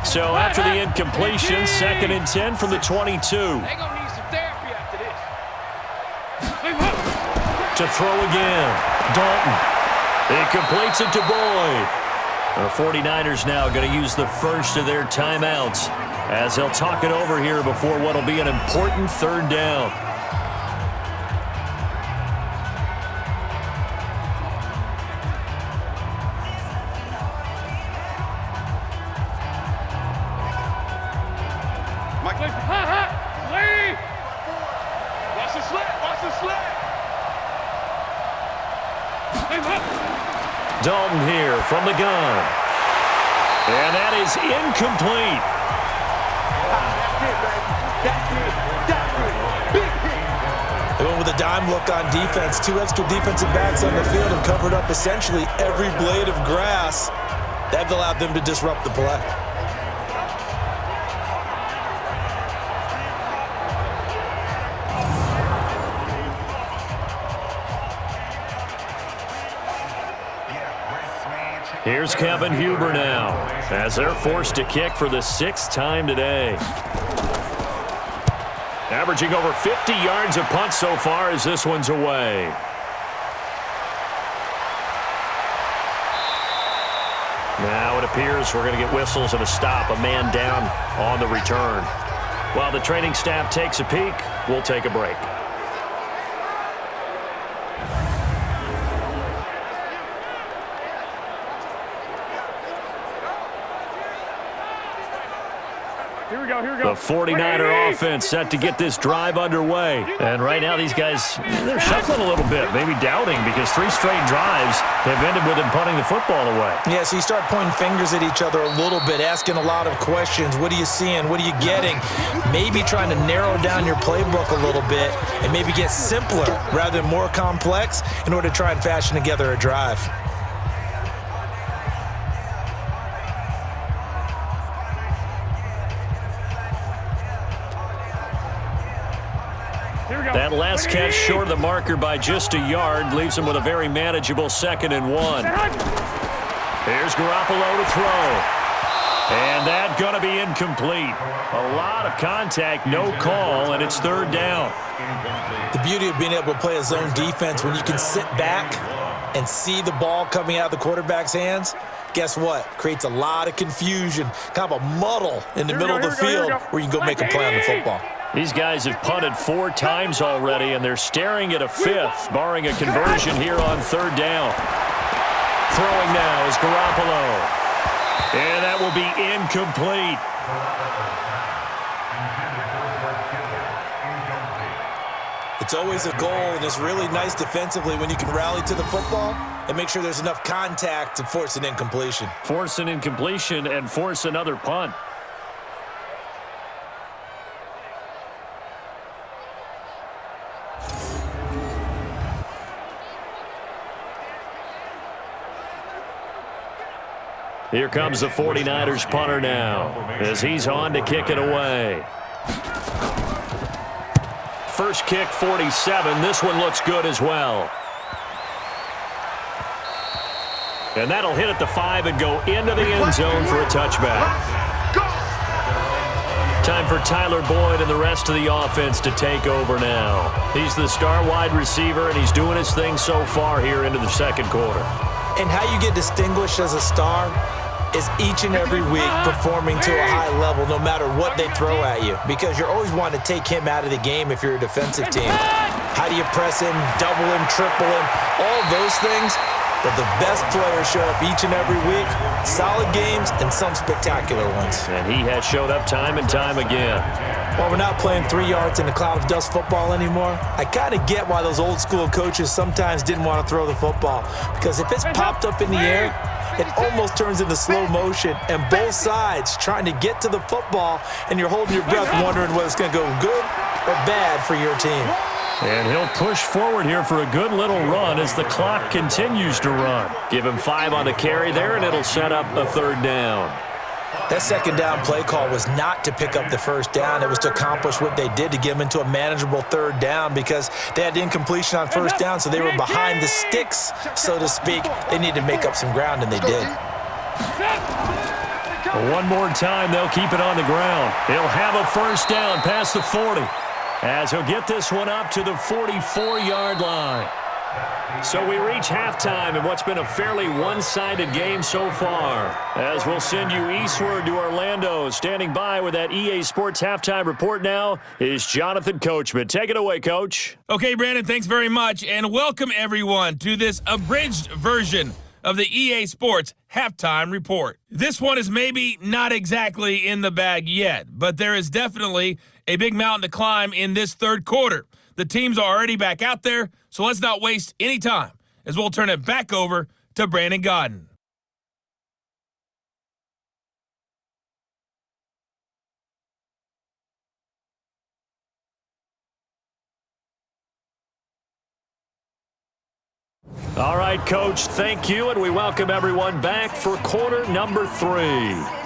So after the incompletion, 2nd and 10 from the 22. They're going to need some therapy after this. To throw again. Dalton. He completes it to Boyd. The 49ers now going to use the first of their timeouts as they'll talk it over here before what will be an important 3rd down. Dalton here from the gun. And that is incomplete. They went with a dime look on defense. 2 extra defensive backs on the field and covered up essentially every blade of grass. That allowed them to disrupt the play. Here's Kevin Huber now, as they're forced to kick for the 6th time today. Averaging over 50 yards a punt so far as this one's away. Now it appears we're going to get whistles and a stop, a man down on the return. While the training staff takes a peek, we'll take a break. The 49er offense set to get this drive underway. And right now these guys, they're shuffling a little bit, maybe doubting, because 3 straight drives have ended with them punting the football away. Yeah, so you start pointing fingers at each other a little bit, asking a lot of questions. What are you seeing? What are you getting? Maybe trying to narrow down your playbook a little bit and maybe get simpler rather than more complex in order to try and fashion together a drive. That last catch short of the marker by just a yard leaves him with a very manageable 2nd and 1. Here's Garoppolo to throw. And that going to be incomplete. A lot of contact, no call, and it's 3rd down. The beauty of being able to play a zone defense when you can sit back and see the ball coming out of the quarterback's hands, guess what? Creates a lot of confusion, kind of a muddle in the middle of the field where you can go make a play on the football. These guys have punted 4 times already, and they're staring at a 5th, barring a conversion here on 3rd down. Throwing now is Garoppolo. And that will be incomplete. It's always a goal, and it's really nice defensively when you can rally to the football and make sure there's enough contact to force an incompletion. Force an incompletion and force another punt. Here comes the 49ers punter now as he's on to kick it away. First kick, 47. This one looks good as well. And that'll hit at the 5 and go into the end zone for a touchback. Time for Tyler Boyd and the rest of the offense to take over now. He's the star wide receiver, and he's doing his thing so far here into the second quarter. And how you get distinguished as a star is each and every week performing to a high level no matter what they throw at you, because you're always wanting to take him out of the game if you're a defensive team. How do you press him, double him, triple him, all those things? But the best players show up each and every week, solid games and some spectacular ones. And he has showed up time and time again. While we're not playing 3 yards in a cloud of dust football anymore, I kind of get why those old school coaches sometimes didn't want to throw the football, because if it's popped up in the air, it almost turns into slow motion, and both sides trying to get to the football, and you're holding your breath wondering whether it's going to go good or bad for your team. And he'll push forward here for a good little run as the clock continues to run. Give him 5 on the carry there, and it'll set up a third down. That second down play call was not to pick up the first down. It was to accomplish what they did, to get them into a manageable third down, because they had incompletion on first down, so they were behind the sticks, so to speak. They needed to make up some ground, and they did. One more time, they'll keep it on the ground. He'll have a first down past the 40, as he'll get this one up to the 44-yard line. So we reach halftime in what's been a fairly one-sided game so far, as we'll send you eastward to Orlando. Standing by with that EA Sports halftime report now is Jonathan Coachman. Take it away, Coach. Okay, Brandon, thanks very much, and welcome everyone to this abridged version of the EA Sports halftime report. This one is maybe not exactly in the bag yet, but there is definitely a big mountain to climb in this third quarter. The teams are already back out there, so let's not waste any time as we'll turn it back over to Brandon Godden. All right, Coach, thank you, and we welcome everyone back for quarter number 3.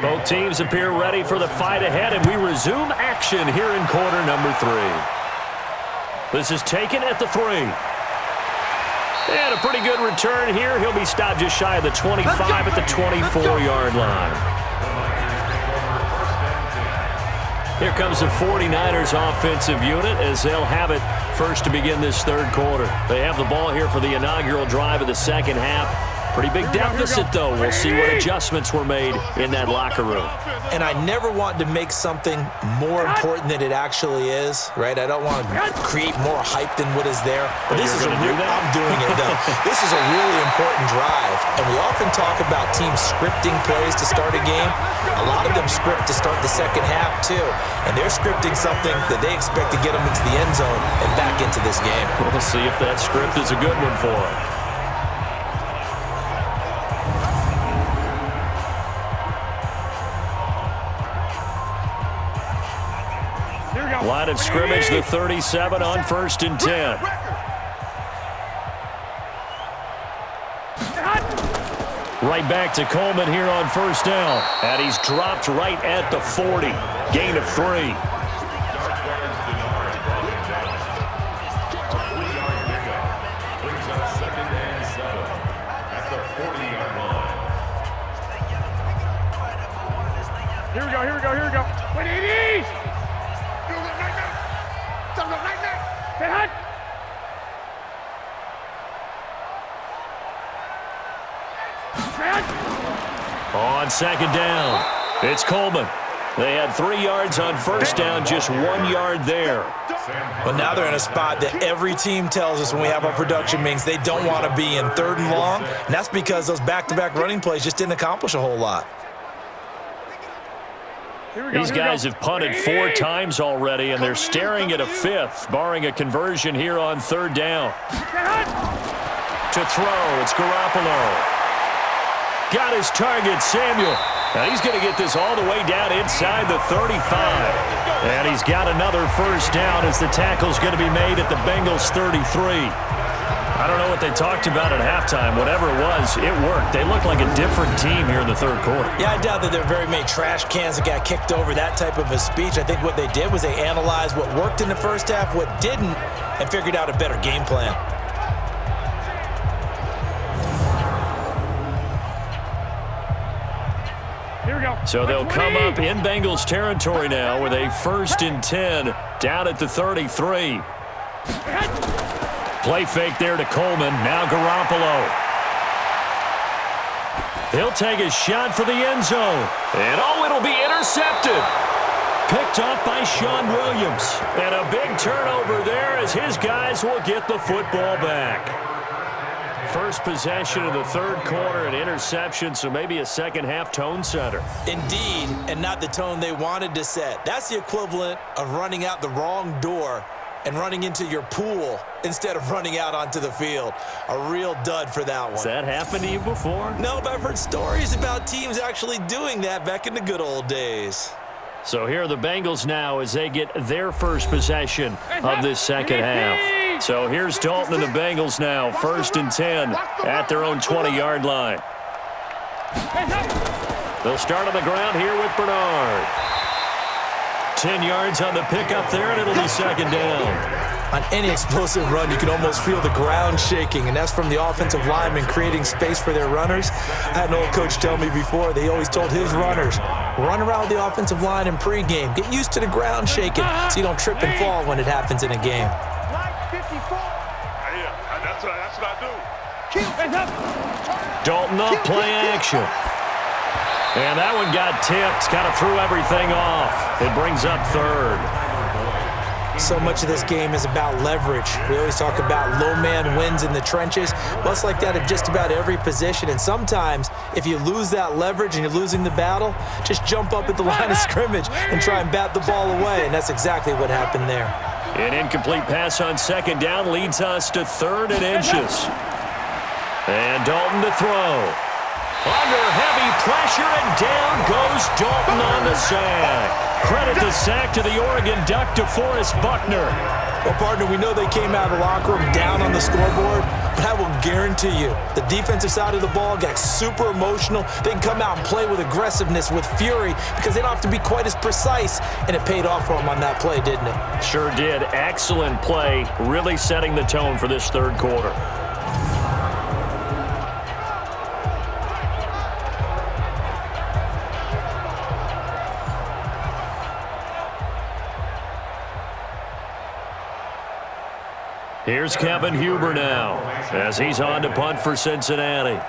Both teams appear ready for the fight ahead, and we resume action here in quarter number 3. This is taken at the 3. And a pretty good return here. He'll be stopped just shy of the 25 at the 24-yard line. Here comes the 49ers offensive unit as they'll have it first to begin this third quarter. They have the ball here for the inaugural drive of the second half. Pretty big deficit, though. We'll see what adjustments were made in that locker room. And I never want to make something more important than it actually is, right? I don't want to create more hype than what is there. But this is I'm doing it, though. This is a really important drive. And we often talk about teams scripting plays to start a game. A lot of them script to start the second half, too. And they're scripting something that they expect to get them into the end zone and back into this game. We'll see if that script is a good one for them. Line of scrimmage, the 37 on 1st and 10. Right back to Coleman here on first down. And he's dropped right at the 40. Gain of 3. Here we go, here we go, here we go. Wait, 80! Say hut! On second down, it's Coleman. They had 3 yards on first down, just 1 yard there. But now they're in a spot that every team tells us when we have our production meetings they don't want to be in, 3rd and long. And that's because those back-to-back running plays just didn't accomplish a whole lot. These guys have punted 4 times already, and they're staring at a 5th, barring a conversion here on 3rd down. To throw, it's Garoppolo. Got his target, Samuel. Now he's going to get this all the way down inside the 35. And he's got another first down as the tackle's going to be made at the Bengals 33. I don't know what they talked about at halftime. Whatever it was, it worked. They look like a different team here in the 3rd quarter. Yeah, I doubt that there are very many trash cans that got kicked over, that type of a speech. I think what they did was they analyzed what worked in the first half, what didn't, and figured out a better game plan. So they'll come up in Bengals territory now with a 1st and 10 down at the 33. Play fake there to Coleman. Now Garoppolo. He'll take a shot for the end zone. And it'll be intercepted. Picked off by Sean Williams. And a big turnover there as his guys will get the football back. First possession of the 3rd quarter, an interception, so maybe a second-half tone setter. Indeed, and not the tone they wanted to set. That's the equivalent of running out the wrong door and running into your pool instead of running out onto the field. A real dud for that one. Has that happened to you before? No, but I've heard stories about teams actually doing that back in the good old days. So here are the Bengals now as they get their first possession of this second half. So here's Dalton and the Bengals now, 1st and 10 at their own 20-yard line. They'll start on the ground here with Bernard. 10 yards on the pickup there, and it'll be second down. On any explosive run, you can almost feel the ground shaking, and that's from the offensive linemen creating space for their runners. I had an old coach tell me before, they always told his runners, run around the offensive line in pregame. Get used to the ground shaking so you don't trip and fall when it happens in a game. That's what I do. Dalton off play action. And that one got tipped, kind of threw everything off. It brings up 3rd. So much of this game is about leverage. We always talk about low man wins in the trenches. Well, it's like that at just about every position. And sometimes, if you lose that leverage and you're losing the battle, just jump up at the line of scrimmage and try and bat the ball away. And that's exactly what happened there. An incomplete pass on second down leads us to 3rd and inches. And Dalton to throw. Under heavy pressure, and down goes Dalton on the sack. Credit the sack to the Oregon Duck, DeForest Buckner. Well, partner, we know they came out of the locker room down on the scoreboard, but I will guarantee you the defensive side of the ball got super emotional. They can come out and play with aggressiveness, with fury, because they don't have to be quite as precise, and it paid off for them on that play, didn't it? Sure did. Excellent play, really setting the tone for this 3rd quarter. Here's Kevin Huber now as he's on to punt for Cincinnati.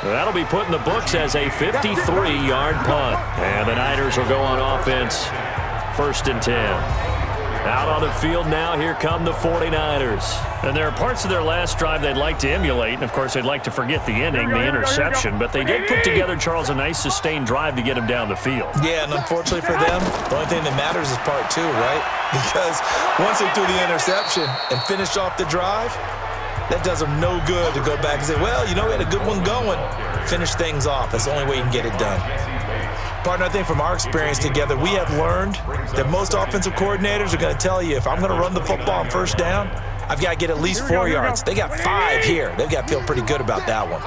That'll be put in the books as a 53-yard punt. And the Niners will go on offense, 1st and 10. Out on the field now, here come the 49ers. And there are parts of their last drive they'd like to emulate. And, of course, they'd like to forget the inning, the interception. But they did put together, Charles, a nice sustained drive to get him down the field. Yeah, and unfortunately for them, the only thing that matters is part 2, right? Because once they threw the interception and finished off the drive, that does them no good to go back and say, well, you know, we had a good one going. Finish things off. That's the only way you can get it done. Partner, I think from our experience together, we have learned that most offensive coordinators are going to tell you, if I'm going to run the football on 1st down, I've got to get at least 4 yards. They got 5 here. They've got to feel pretty good about that one.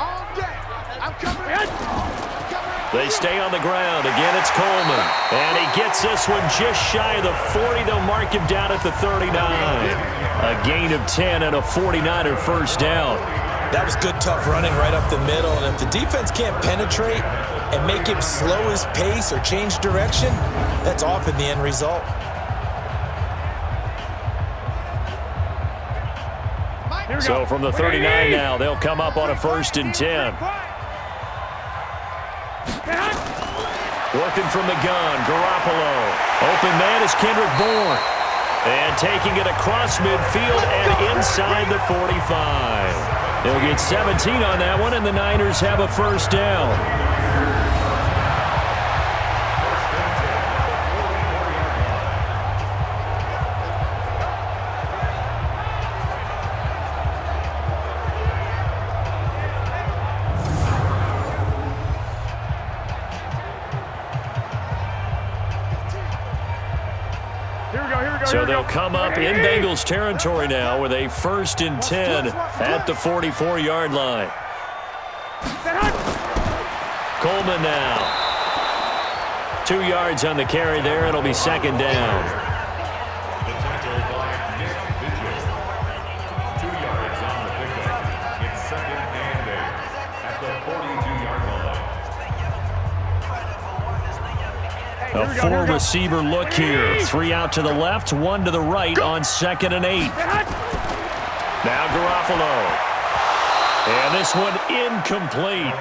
They stay on the ground. Again, it's Coleman. And he gets this one just shy of the 40. They'll mark him down at the 39. A gain of 10 and a 49er first down. That was good, tough running right up the middle. And if the defense can't penetrate and make him slow his pace or change direction, that's often the end result. So from the 39 now, they'll come up on a 1st and 10. Working from the gun, Garoppolo. Open man is Kendrick Bourne. And taking it across midfield and inside the 45. They'll get 17 on that one, and the Niners have a first down. So they'll come up in Bengals territory now with a 1st and 10 at the 44-yard line. Coleman now. 2 yards on the carry there. It'll be 2nd down. A 4-receiver look here. 3 out to the left, 1 to the right on 2nd and 8. Now Garoppolo. And this one incomplete.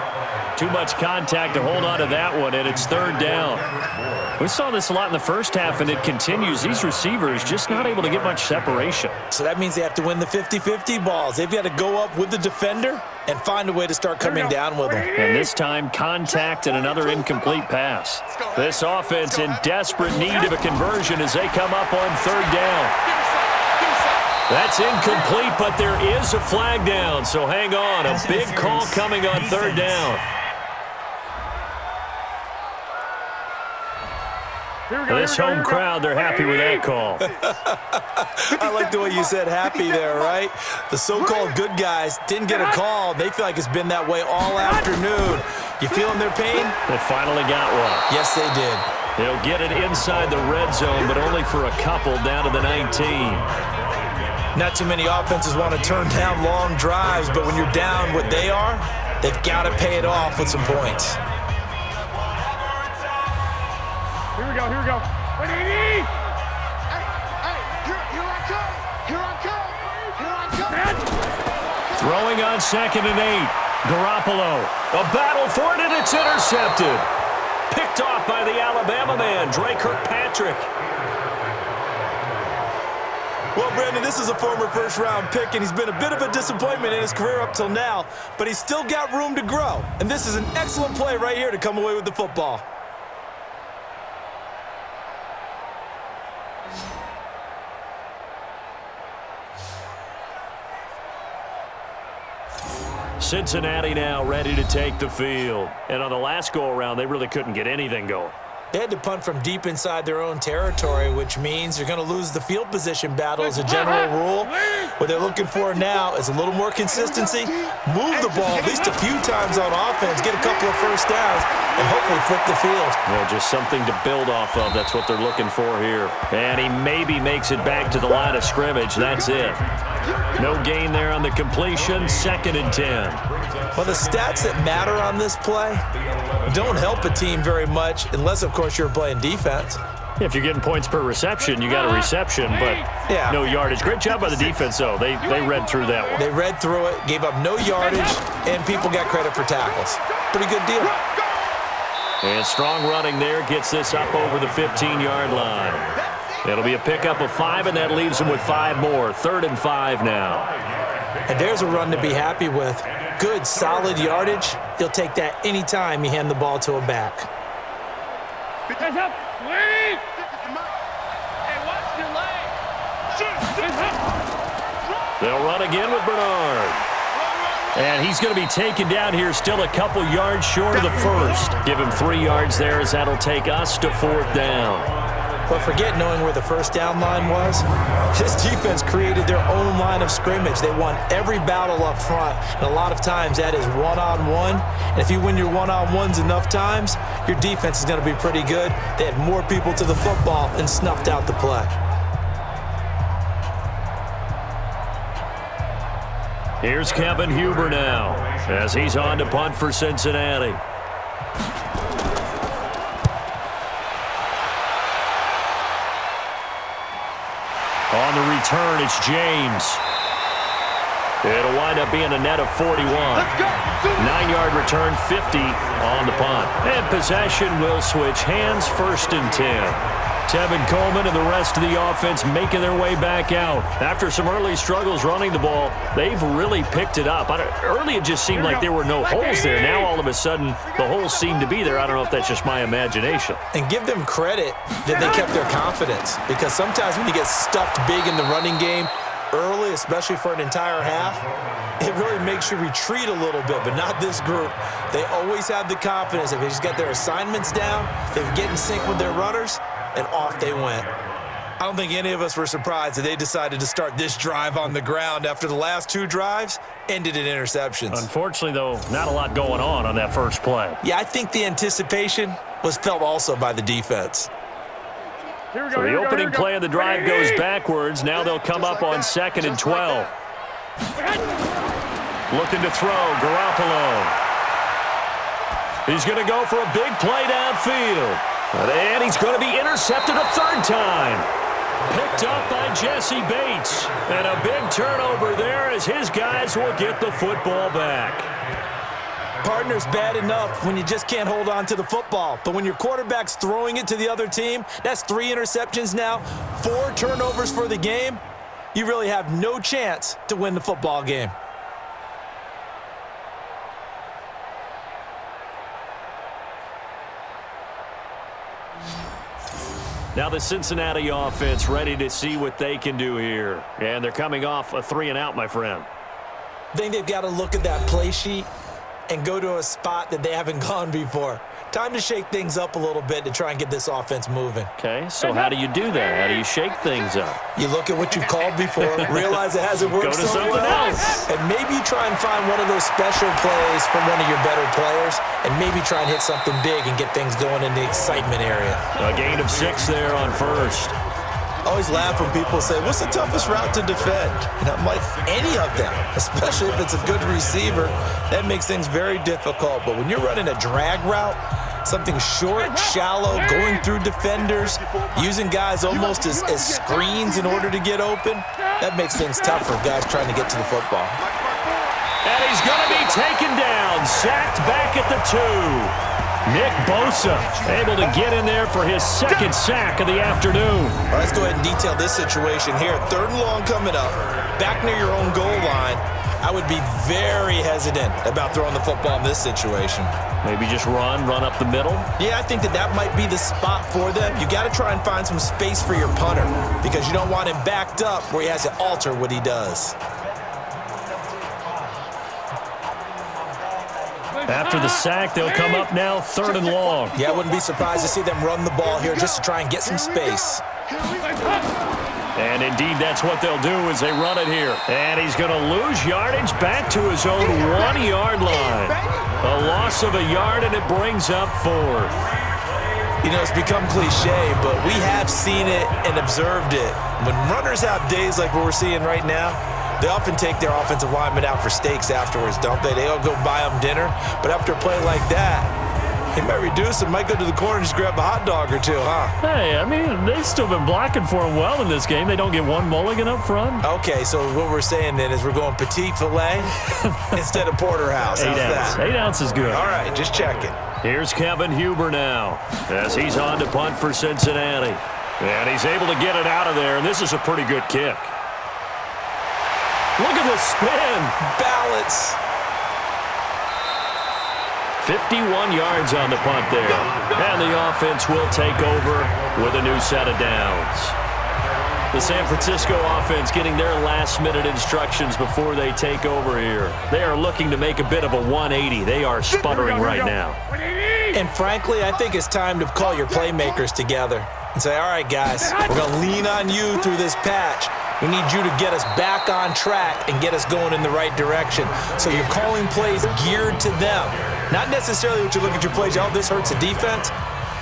Too much contact to hold on to that one, and it's 3rd down. We saw this a lot in the first half, and it continues. These receivers just not able to get much separation. So that means they have to win the 50-50 balls. They've got to go up with the defender and find a way to start coming down with them. And this time, contact and another incomplete pass. This offense in desperate need of a conversion as they come up on 3rd down. That's incomplete, but there is a flag down, so hang on. A big call coming on 3rd down. This home crowd, they're happy with that call. I like the way you said happy there, right? The so-called good guys didn't get a call. They feel like it's been that way all afternoon. You feeling their pain? They finally got one. Yes, they did. They'll get it inside the red zone, but only for a couple down to the 19. Not too many offenses want to turn down long drives, but when you're down what they are, they've got to pay it off with some points. Here we go, here we go. Wait, Hey, here I come. Here I come. Here I come. Throwing on 2nd and 8. Garoppolo. A battle for it, and it's intercepted. Picked off by the Alabama man, Dre Kirkpatrick. Well, Brandon, this is a former first-round pick, and he's been a bit of a disappointment in his career up till now, but he's still got room to grow. And this is an excellent play right here to come away with the football. Cincinnati now ready to take the field. And on the last go-around, they really couldn't get anything going. They had to punt from deep inside their own territory, which means you're going to lose the field position battle as a general rule. What they're looking for now is a little more consistency, move the ball at least a few times on offense, get a couple of first downs, and hopefully flip the field. Well, just something to build off of. That's what they're looking for here. And he maybe makes it back to the line of scrimmage. That's it. No gain there on the completion. 2nd and 10. Well, the stats that matter on this play don't help a team very much unless, of course, you're playing defense. If you're getting points per reception, you got a reception, but no yardage. Great job by the defense, though. They read through that one. They read through it, gave up no yardage, and people got credit for tackles. Pretty good deal. And strong running there gets this up over the 15-yard line. It'll be a pickup of 5, and that leaves them with 5 more. 3rd and 5 now. And there's a run to be happy with. Good, solid yardage. You'll take that anytime you hand the ball to a back. Hands up. Wait. Hey, watch your leg. They'll run again with Bernard. And he's going to be taken down here, still a couple yards short of the first. Give him 3 yards there as that'll take us to 4th down. But forget knowing where the first down line was. This defense created their own line of scrimmage. They won every battle up front, and a lot of times that is one-on-one. And if you win your one-on-ones enough times, your defense is going to be pretty good. They had more people to the football and snuffed out the play. Here's Kevin Huber now as he's on to punt for Cincinnati. On the return, it's James. It'll wind up being a net of 41. 9-yard return, 50 on the punt. And possession will switch hands, 1st and 10. Tevin Coleman and the rest of the offense making their way back out. After some early struggles running the ball, they've really picked it up. Early it just seemed like there were no holes there. Now all of a sudden the holes seem to be there. I don't know if that's just my imagination. And give them credit that they kept their confidence, because sometimes when you get stuffed big in the running game early, especially for an entire half, it really makes you retreat a little bit, but not this group. They always have the confidence. If they just got their assignments down, they get in sync with their runners, and off they went. I don't think any of us were surprised that they decided to start this drive on the ground after the last 2 drives ended in interceptions. Unfortunately, though, not a lot going on that first play. Yeah, I think the anticipation was felt also by the defense. So the opening play of the drive goes backwards. Now they'll come up on 2nd and 12. Looking to throw, Garoppolo. He's going to go for a big play downfield. And he's going to be intercepted a 3rd time. Picked up by Jesse Bates. And a big turnover there as his guys will get the football back. Partner's bad enough when you just can't hold on to the football. But when your quarterback's throwing it to the other team, that's 3 interceptions now, 4 turnovers for the game. You really have no chance to win the football game. Now the Cincinnati offense ready to see what they can do here. And they're coming off a 3-and-out, my friend. I think they've got to look at that play sheet and go to a spot that they haven't gone before. Time to shake things up a little bit to try and get this offense moving. Okay, so how do you do that? How do you shake things up? You look at what you've called before, realize it hasn't worked Go to so something well, else. and maybe try and find one of those special plays from one of your better players, and maybe try and hit something big and get things going in the excitement area. A gain of 6 there on 1st. I always laugh when people say, what's the toughest route to defend? And I'm like, any of them, especially if it's a good receiver. That makes things very difficult. But when you're running a drag route, something short, shallow, going through defenders, using guys almost as screens in order to get open, that makes things tough for guys trying to get to the football. And he's going to be taken down, sacked back at the 2. Nick Bosa able to get in there for his 2nd sack of the afternoon. All right, let's go ahead and detail this situation here. 3rd and long coming up, back near your own goal line. I would be very hesitant about throwing the football in this situation. Maybe just run up the middle? Yeah, I think that might be the spot for them. You got to try and find some space for your punter because you don't want him backed up where he has to alter what he does. After the sack, they'll come up now 3rd and long. Yeah, I wouldn't be surprised to see them run the ball here just to try and get some space. And indeed, that's what they'll do as they run it here. And he's going to lose yardage back to his own 1-yard line. A loss of a yard, and it brings up 4th. You know, it's become cliche, but we have seen it and observed it. When runners have days like what we're seeing right now, they often take their offensive linemen out for steaks afterwards, don't they? They all go buy them dinner. But after a play like that, they might reduce them, might go to the corner and just grab a hot dog or 2, huh? Hey, I mean, they've still been blocking for him well in this game. They don't get 1 mulligan up front. Okay, so what we're saying then is we're going petite filet instead of porterhouse. 8 How's ounce. that? 8 ounce is good. All right, just checking. Here's Kevin Huber now as he's on to punt for Cincinnati. And he's able to get it out of there, and this is a pretty good kick. Look at the spin. Balance. 51 yards on the punt there. And the offense will take over with a new set of downs. The San Francisco offense getting their last-minute instructions before they take over here. They are looking to make a bit of a 180. They are sputtering right now. And frankly, I think it's time to call your playmakers together. and say, all right, guys, we're going to lean on you through this patch. We need you to get us back on track and get us going in the right direction. So you're calling plays geared to them. Not necessarily what you look at your plays, oh, this hurts the defense.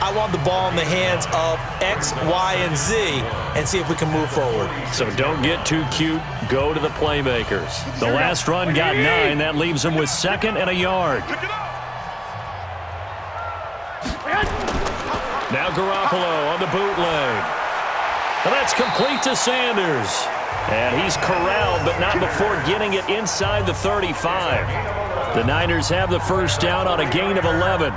I want the ball in the hands of X, Y, and Z and see if we can move forward. So don't get too cute. Go to the playmakers. The last run got 9. That leaves them with 2nd and a yard. Now Garoppolo on the bootleg. And that's complete to Sanders. And he's corralled, but not before getting it inside the 35. The Niners have the first down on a gain of 11.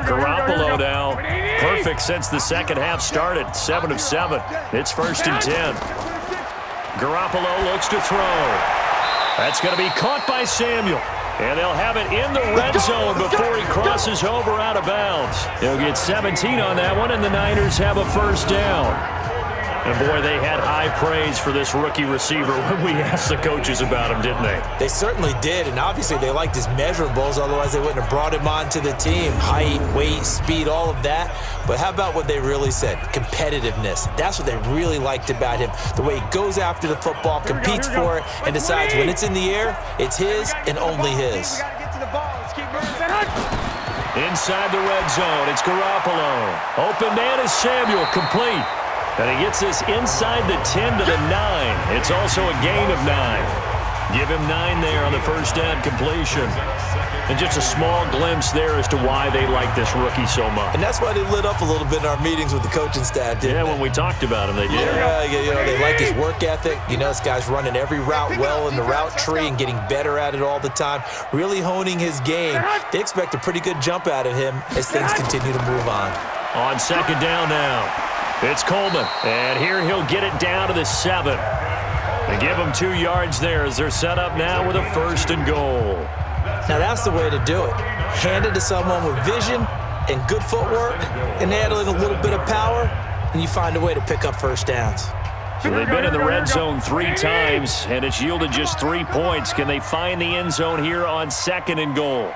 Garoppolo now, perfect since the second half started, 7 of 7. It's 1st and 10. Garoppolo looks to throw. That's going to be caught by Samuel. And they'll have it in the red zone before he crosses over out of bounds. He'll get 17 on that one, and the Niners have a first down. And, boy, they had high praise for this rookie receiver when we asked the coaches about him, didn't they? They certainly did, and obviously they liked his measurables. Otherwise, they wouldn't have brought him onto the team. Height, weight, speed, all of that. But how about what they really said? Competitiveness. That's what they really liked about him. The way he goes after the football, competes for it, and decides when it's in the air, it's his and only his. Inside the red zone, it's Garoppolo. Open man is Samuel, complete. And he gets this inside the 10 to the 9. It's also a gain of 9. Give him 9 there on the first down completion. And just a small glimpse there as to why they like this rookie so much. And that's why they lit up a little bit in our meetings with the coaching staff, didn't they? When we talked about him, they did. Yeah, you know, they like his work ethic. You know, this guy's running every route well in the route tree and getting better at it all the time, really honing his game. They expect a pretty good jump out of him as things continue to move on. On second down now. It's Coleman, and here he'll get it down to the 7. They give him 2 yards there as they're set up now with a 1st and goal. Now that's the way to do it. Hand it to someone with vision and good footwork, and add in a little bit of power, and you find a way to pick up first downs. So they've been in the red zone 3 times, and it's yielded just 3 points. Can they find the end zone here on 2nd and goal?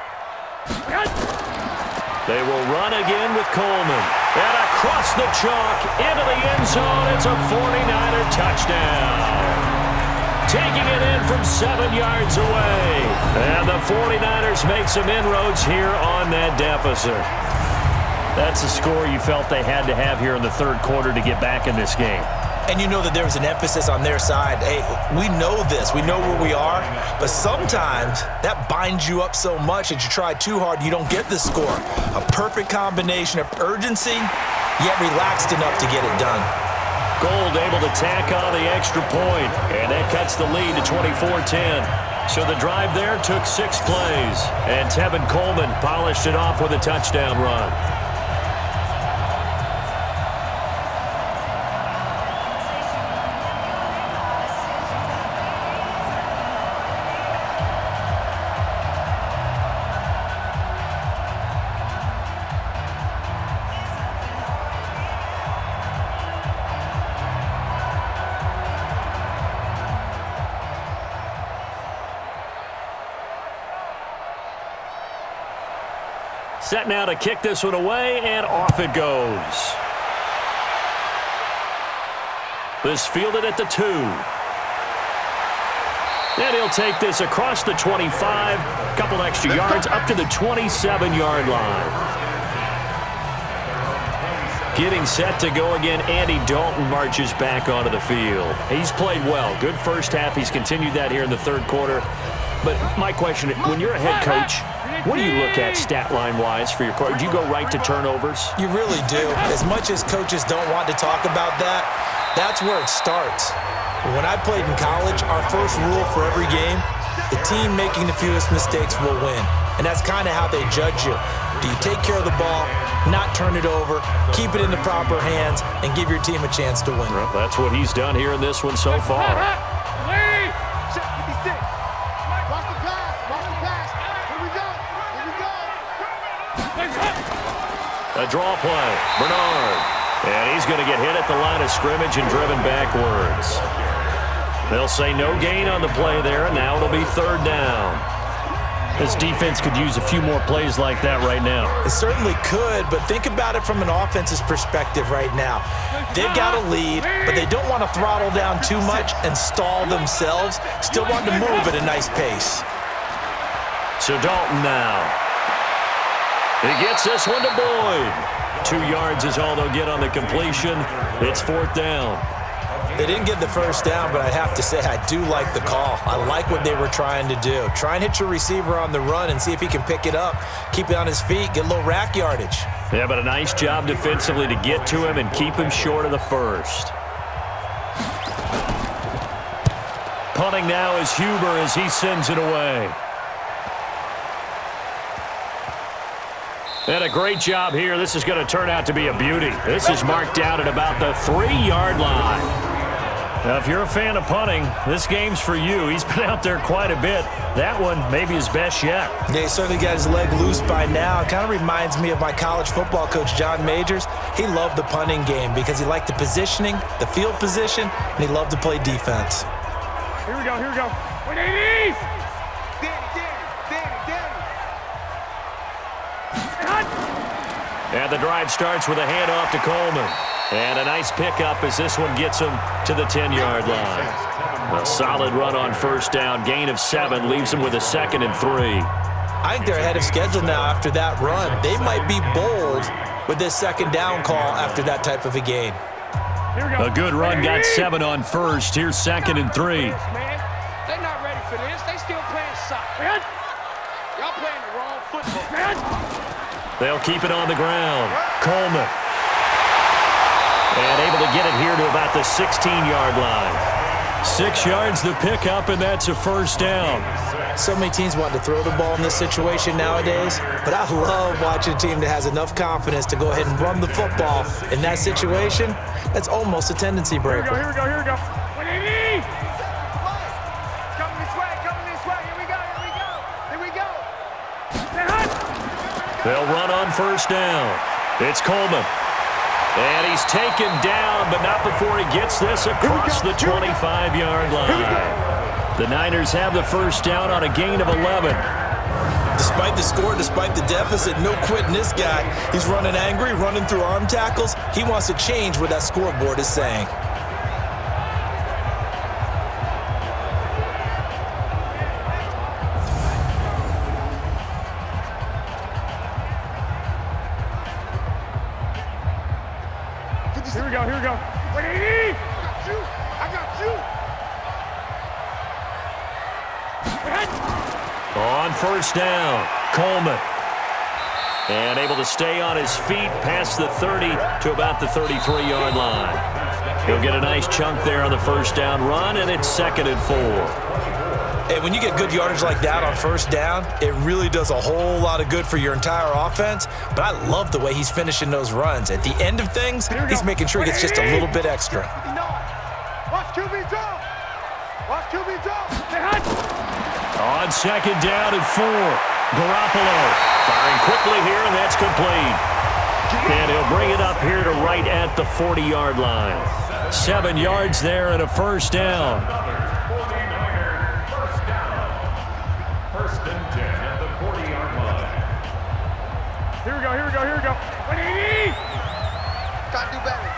They will run again with Coleman. And across the chalk, into the end zone, it's a 49er touchdown. Taking it in from 7 yards away. And the 49ers make some inroads here on that deficit. That's a score you felt they had to have here in the 3rd quarter to get back in this game. And you know that there was an emphasis on their side. Hey, we know this. We know where we are. But sometimes that binds you up so much that you try too hard, you don't get the score. A perfect combination of urgency, yet relaxed enough to get it done. Gold able to tack on the extra point, and that cuts the lead to 24-10. So the drive there took 6 plays, and Tevin Coleman polished it off with a touchdown run. Set now to kick this one away, and off it goes. This fielded at the 2. And he'll take this across the 25, couple extra yards, up to the 27-yard line. Getting set to go again, Andy Dalton marches back onto the field. He's played well. Good first half. He's continued that here in the 3rd quarter. But my question, when you're a head coach, what do you look at stat line-wise for your coach? Do you go right to turnovers? You really do. As much as coaches don't want to talk about that, that's where it starts. When I played in college, our first rule for every game, the team making the fewest mistakes will win. And that's kind of how they judge you. Do you take care of the ball, not turn it over, keep it in the proper hands, and give your team a chance to win? Well, that's what he's done here in this one so far. A draw play, Bernard. And he's going to get hit at the line of scrimmage and driven backwards. They'll say no gain on the play there, and now it'll be 3rd down. This defense could use a few more plays like that right now. It certainly could, but think about it from an offense's perspective right now. They've got a lead, but they don't want to throttle down too much and stall themselves. Still want to move at a nice pace. So Dalton now. He gets this one to Boyd. 2 yards is all they'll get on the completion. It's 4th down. They didn't get the first down, but I have to say I do like the call. I like what they were trying to do. Try and hit your receiver on the run and see if he can pick it up, keep it on his feet, get a little rack yardage. Yeah, but a nice job defensively to get to him and keep him short of the first. Punting now is Huber as he sends it away. And a great job here. This is going to turn out to be a beauty. This is marked out at about the 3-yard line. Now, if you're a fan of punting, this game's for you. He's been out there quite a bit. That one maybe his best yet. Yeah, he certainly got his leg loose by now. It kind of reminds me of my college football coach, John Majors. He loved the punting game because he liked the positioning, the field position, and he loved to play defense. Here we go, here we go. 180! And the drive starts with a handoff to Coleman. And a nice pickup as this one gets him to the 10-yard line. A solid run on first down. Gain of 7 leaves him with a 2nd and 3. I think they're ahead of schedule now after that run. They might be bold with this 2nd down call after that type of a gain. A good run got 7 on first. Here's 2nd and 3. They're not ready for this. They still playing soccer. Y'all playing the wrong football. They'll keep it on the ground. Coleman. And able to get it here to about the 16-yard line. 6 yards the pickup, and that's a first down. So many teams want to throw the ball in this situation nowadays, but I love watching a team that has enough confidence to go ahead and run the football in that situation. That's almost a tendency breaker. Here we go, here we go, here we go. 180! Coming this way, coming this way. Here we go, here we go. Here we go. They'll run on first down. It's Coleman. And he's taken down, but not before he gets this across the 25-yard line. The Niners have the first down on a gain of 11. Despite the score, despite the deficit, no quitting this guy. He's running angry, running through arm tackles. He wants to change what that scoreboard is saying. Here we go, here we go. 180! I got you. On first down, Coleman. And able to stay on his feet past the 30 to about the 33-yard line. He'll get a nice chunk there on the first down run, and it's 2nd and 4. And when you get good yardage like that on first down, it really does a whole lot of good for your entire offense. But I love the way he's finishing those runs. At the end of things, he's making sure he gets just a little bit extra. Watch QB draw. Watch QB draw. On 2nd down and 4, Garoppolo firing quickly here, and that's complete. And he'll bring it up here to right at the 40-yard line. 7 yards there and a first down. First and 10 at the 40-yard line. Here we go, here we go, here we go. 180! Try to do better.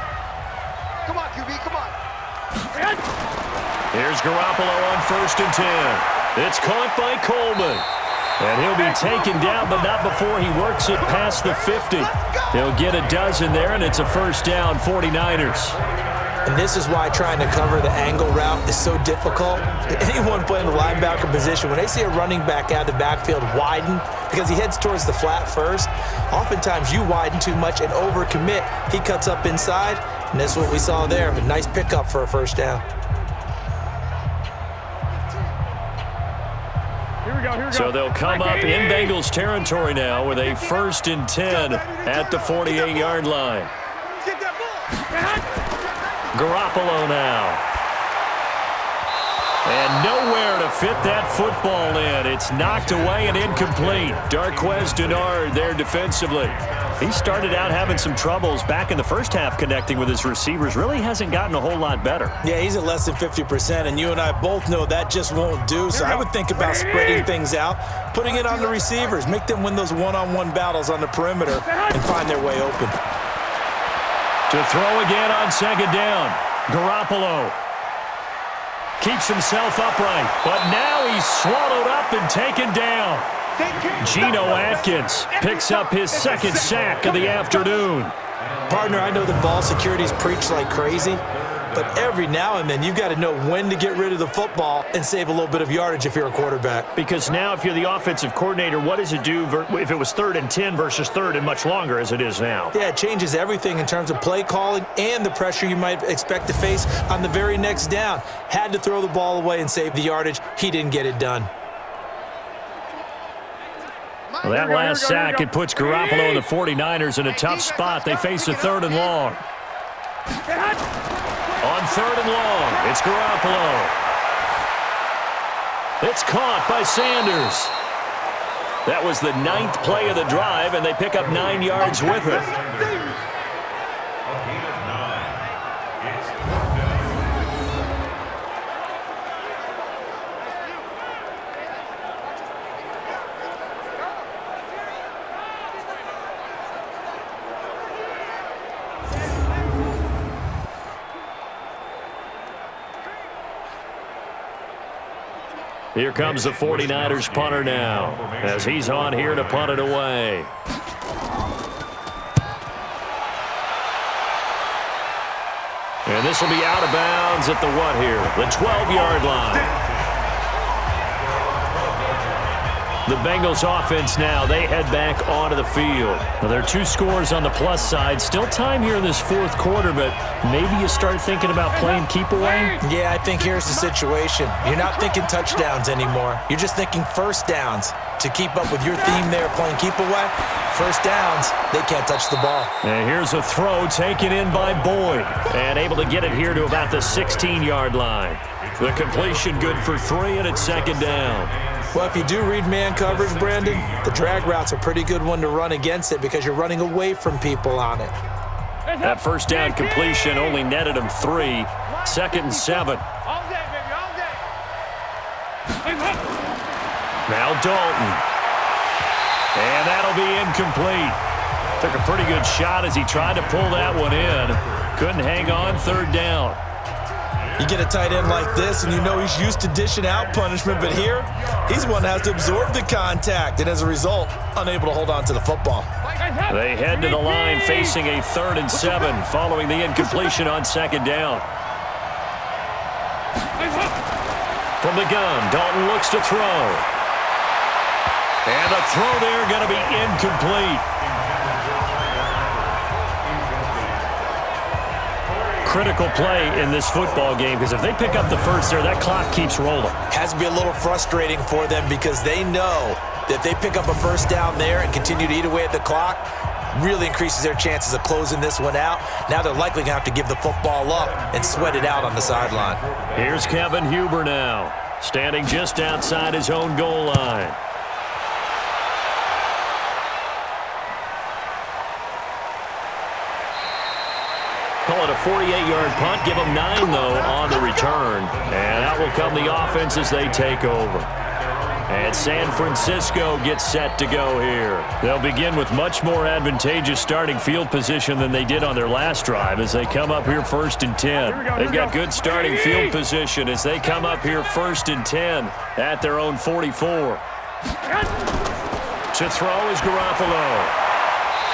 Come on, QB, come on. Here's Garoppolo on 1st and 10. It's caught by Coleman. And he'll be taken down, but not before he works it past the 50. He'll get a dozen there, and it's a first down, 49ers. And this is why trying to cover the angle route is so difficult. Anyone playing the linebacker position, when they see a running back out of the backfield widen because he heads towards the flat first, oftentimes you widen too much and overcommit. He cuts up inside, and that's what we saw there. A nice pickup for a first down. Here we go, here we go. So they'll come up in Bengals territory now with a 1st and 10 at the 48-yard line. Get that ball. Garoppolo now. And nowhere to fit that football in. It's knocked away and incomplete. Darquez Denard there defensively. He started out having some troubles back in the first half connecting with his receivers. Really hasn't gotten a whole lot better. Yeah, he's at less than 50%, and you and I both know that just won't do. So I would think about spreading things out, putting it on the receivers, make them win those one-on-one battles on the perimeter and find their way open. To throw again on second down. Garoppolo keeps himself upright, but now he's swallowed up and taken down. Geno Atkins picks up his second sack of the afternoon. Partner, I know the ball security's preached like crazy, but every now and then you've got to know when to get rid of the football and save a little bit of yardage if you're a quarterback. Because now if you're the offensive coordinator, what does it do if it was 3rd and 10 versus 3rd and much longer as it is now? Yeah, it changes everything in terms of play calling and the pressure you might expect to face on the very next down. Had to throw the ball away and save the yardage. He didn't get it done. Well, that last sack, it puts Garoppolo and the 49ers in a tough spot. They face a 3rd and long. On 3rd and long, it's Garoppolo. It's caught by Sanders. That was the 9th play of the drive, and they pick up 9 yards with it. Here comes the 49ers punter now, as he's on here to punt it away. And this will be out of bounds at the what here? The 12-yard line. The Bengals offense now, they head back onto the field. Well, there are 2 scores on the plus side. Still time here in this 4th quarter, but maybe you start thinking about playing keep away? Yeah, I think here's the situation. You're not thinking touchdowns anymore. You're just thinking first downs. To keep up with your theme there, playing keep away, first downs, they can't touch the ball. And here's a throw taken in by Boyd. And able to get it here to about the 16-yard line. The completion good for 3, and it's 2nd down. Well, if you do read man coverage, Brandon, the drag route's a pretty good one to run against it because you're running away from people on it. That first down completion only netted him 3. 2nd and 7. All day, baby, all day. Now Dalton. And that'll be incomplete. Took a pretty good shot as he tried to pull that one in. Couldn't hang on 3rd down. You get a tight end like this, and you know he's used to dishing out punishment, but here, he's one that has to absorb the contact, and as a result, unable to hold on to the football. They head to the line facing a 3rd and 7 following the incompletion on 2nd down. From the gun, Dalton looks to throw. And the throw there going to be incomplete. Critical play in this football game because if they pick up the first there, that clock keeps rolling. Has to be a little frustrating for them because they know that they pick up a first down there and continue to eat away at the clock, really increases their chances of closing this one out. Now they're likely going to have to give the football up and sweat it out on the sideline. Here's Kevin Huber now, standing just outside his own goal line. Call it a 48-yard punt. Give them 9, though, on the return. And out will come the offense as they take over. And San Francisco gets set to go here. They'll begin with much more advantageous starting field position than they did on their last drive as they come up here 1st and 10. They've got good starting field position as they come up here 1st and 10 at their own 44. To throw is Garoppolo.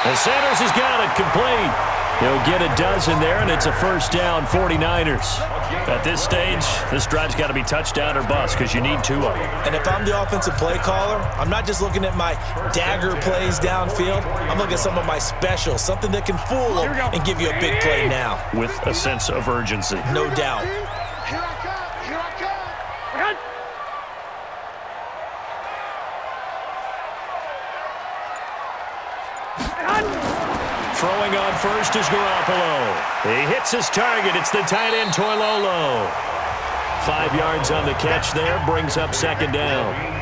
And Sanders has got it complete. He'll get a dozen there, and it's a first down, 49ers. At this stage, this drive's got to be touchdown or bust because you need 2 of them. And if I'm the offensive play caller, I'm not just looking at my dagger plays downfield. I'm looking at some of my specials, something that can fool them and give you a big play now. With a sense of urgency. No doubt. Here I come. Here I come. Throwing on first is Garoppolo. He hits his target. It's the tight end, Toilolo. 5 yards on the catch there, brings up second down.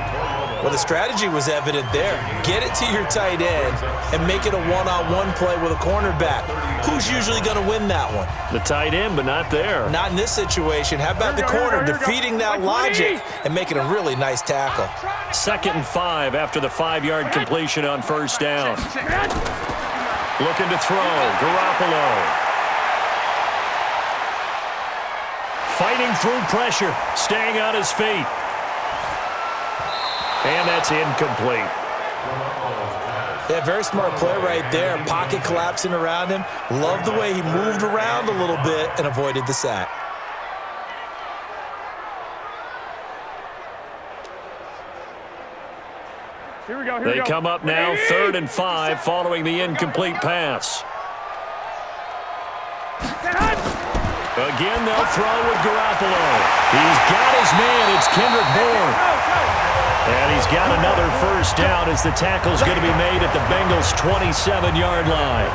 Well, the strategy was evident there. Get it to your tight end and make it a one-on-one play with a cornerback. Who's usually going to win that one? The tight end, but not there. Not in this situation. How about the corner defeating that logic and making a really nice tackle? 2nd and 5 after the 5-yard completion on first down. Looking to throw, Garoppolo. Fighting through pressure, staying on his feet. And that's incomplete. Yeah, very smart play right there. Pocket collapsing around him. Love the way he moved around a little bit and avoided the sack. Here we go. They come up now, 3rd and 5, following the incomplete pass. Again, they'll throw with Garoppolo. He's got his man. It's Kendrick Bourne. And he's got another first down as the tackle's going to be made at the Bengals' 27-yard line.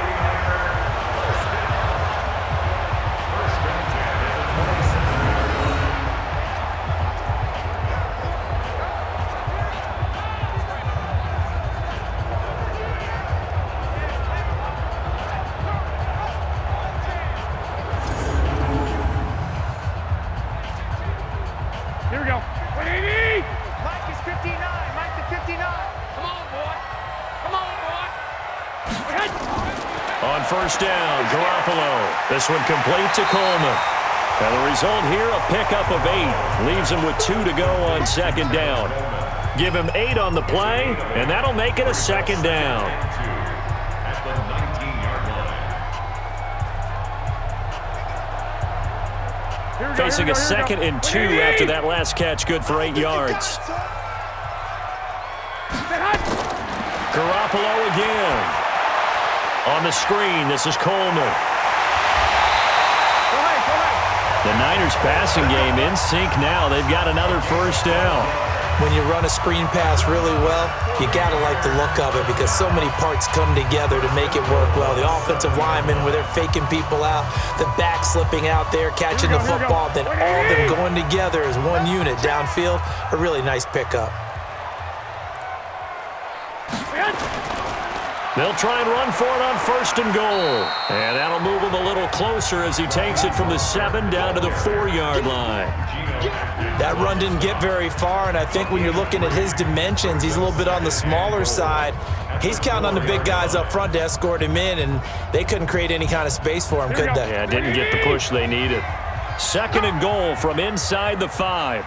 Here we go. 180! Mike is 59. Mike to 59. Come on, boy. Come on, boy. On first down, Garoppolo. This one complete to Coleman. And the result here, a pickup of 8. Leaves him with 2 to go on second down. Give him 8 on the play, and that'll make it a second down. At the 19-yard line. Facing a 2nd and 2 after that last catch, good for 8 yards. Garoppolo again. On the screen, this is Coleman. The Niners passing game in sync now. They've got another first down. When you run a screen pass really well, you got to like the look of it because so many parts come together to make it work well. The offensive linemen, where they're faking people out, the back slipping out there, catching the football, then all of them going together as one unit downfield. A really nice pickup. They'll try and run for it on 1st and goal. And that'll move him a little closer as he takes it from the 7 down to the 4-yard line. That run didn't get very far, and I think when you're looking at his dimensions, he's a little bit on the smaller side. He's counting on the big guys up front to escort him in, and they couldn't create any kind of space for him, could they? Yeah, didn't get the push they needed. 2nd and goal from inside the 5.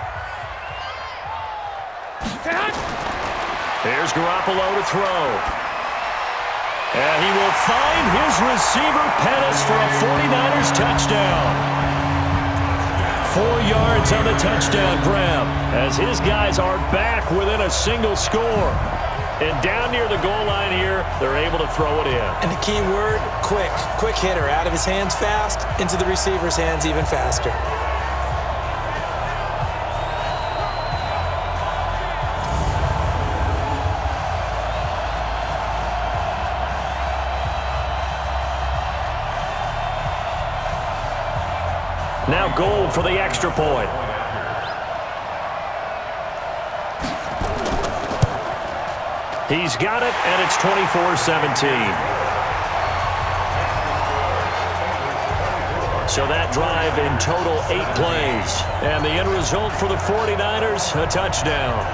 Here's Garoppolo to throw. And he will find his receiver, Pettis, for a 49ers touchdown. 4 yards on the touchdown grab as his guys are back within a single score. And down near the goal line here, they're able to throw it in. And the key word, quick. Quick hitter. Out of his hands fast, into the receiver's hands even faster. Now goal for the extra point. He's got it, and it's 24-17. So that drive in total 8 plays. And the end result for the 49ers, a touchdown.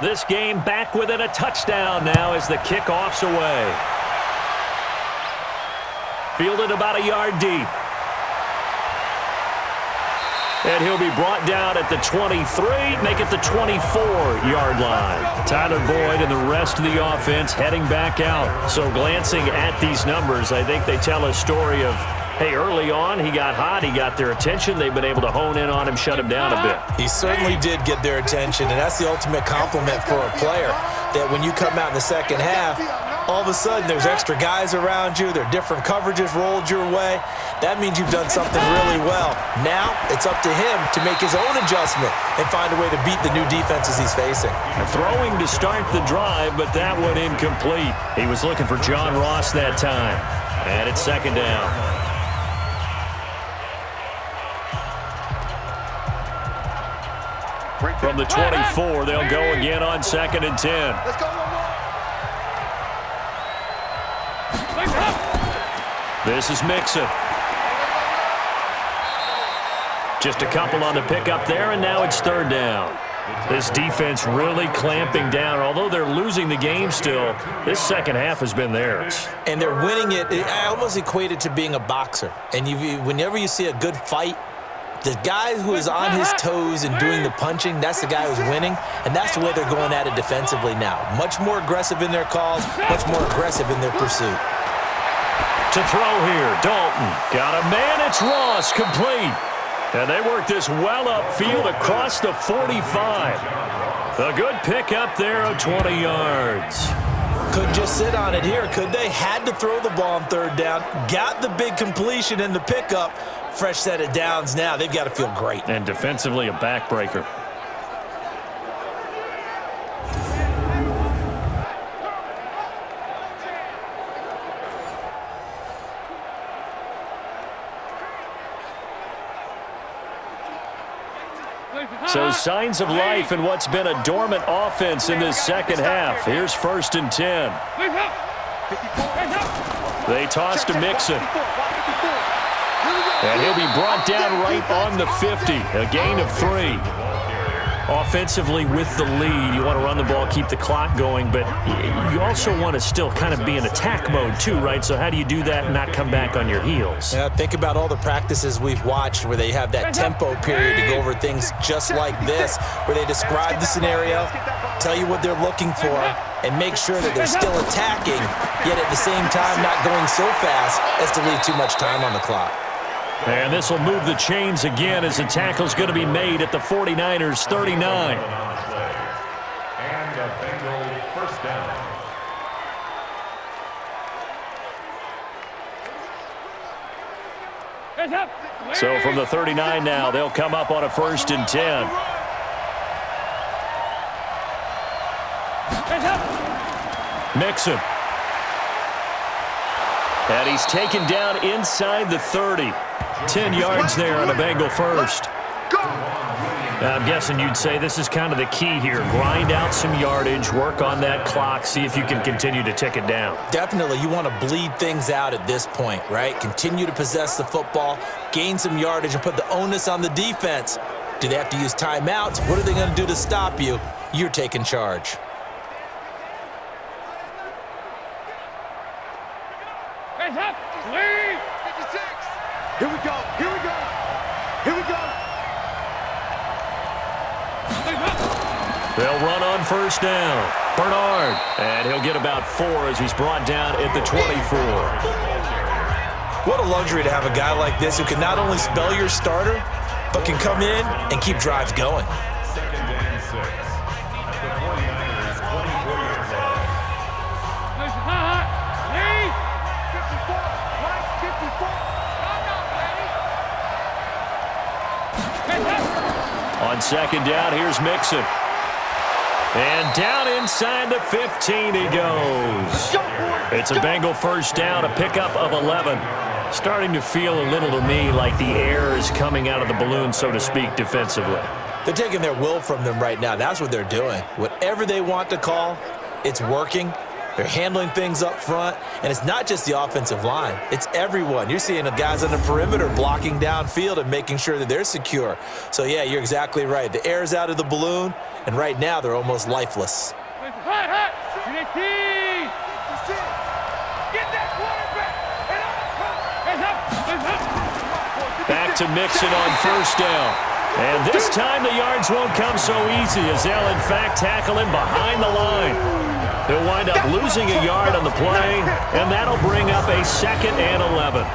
This game back within a touchdown now as the kickoff's away. Fielded about a yard deep. And he'll be brought down at the 23, make it the 24-yard line. Tyler Boyd and the rest of the offense heading back out. So glancing at these numbers, I think they tell a story of, hey, early on, he got hot, he got their attention. They've been able to hone in on him, shut him down a bit. He certainly did get their attention, and that's the ultimate compliment for a player, that when you come out in the second half, all of a sudden there's extra guys around you, there are different coverages rolled your way. That means you've done something really well. Now it's up to him to make his own adjustment and find a way to beat the new defenses he's facing. Throwing to start the drive, but that one incomplete. He was looking for John Ross that time. And it's second down. From the 24, they'll go again on 2nd and 10. Let's go, This is Mixon. Just a couple on the pickup there, and now it's 3rd down. This defense really clamping down. Although they're losing the game still, this second half has been theirs. And they're winning it. I almost equate it to being a boxer. And whenever you see a good fight, the guy who is on his toes and doing the punching, that's the guy who's winning, and that's the way they're going at it defensively now. Much more aggressive in their calls, much more aggressive in their pursuit. To throw here, Dalton. Got a man, it's Ross, complete. And they work this well upfield across the 45. A good pickup there of 20 yards. Couldn't just sit on it here, could they? Had to throw the ball on 3rd down, got the big completion in the pickup. Fresh set of downs now. They've got to feel great. And defensively, a backbreaker. So signs of life in what's been a dormant offense in this second half. Here's 1st and 10. They toss to Mixon. And he'll be brought down right on the 50. A gain of 3. Offensively with the lead, you want to run the ball, keep the clock going, but you also want to still kind of be in attack mode too, right? So how do you do that and not come back on your heels? Yeah, think about all the practices we've watched where they have that tempo period to go over things just like this, where they describe the scenario, tell you what they're looking for, and make sure that they're still attacking, yet at the same time not going so fast as to leave too much time on the clock. And this will move the chains again as the tackle's going to be made at the 49ers 39. And a Bengals 1st down. So from the 39 now, they'll come up on a 1st and 10. Mixon. And he's taken down inside the 30. 10 yards there on a Bengal first. I'm guessing you'd say this is kind of the key here. Grind out some yardage, work on that clock, see if you can continue to tick it down. Definitely, you want to bleed things out at this point, right? Continue to possess the football, gain some yardage, and put the onus on the defense. Do they have to use timeouts? What are they going to do to stop you? You're taking charge. Hands up! Lead! 56! Here we go! Here we go! Here we go! They'll run on 1st down. Bernard. And he'll get about 4 as he's brought down at the 24. What a luxury to have a guy like this who can not only spell your starter, but can come in and keep drives going. 2nd and 6. The 49ers 24-yard line. Lead! 54! Right, 54! On 2nd down, here's Mixon. And down inside the 15 he goes. It's a Bengal 1st down, a pickup of 11. Starting to feel a little to me like the air is coming out of the balloon, so to speak, defensively. They're taking their will from them right now. That's what they're doing. Whatever they want to call, it's working. They're handling things up front, and it's not just the offensive line. It's everyone. You're seeing the guys on the perimeter blocking downfield and making sure that they're secure. So, yeah, you're exactly right. The air's out of the balloon, and right now they're almost lifeless. Back to Mixon on 1st down. And this time the yards won't come so easy as they'll, in fact, tackle him behind the line. He'll wind up losing a yard on the play, and that'll bring up a 2nd and 11.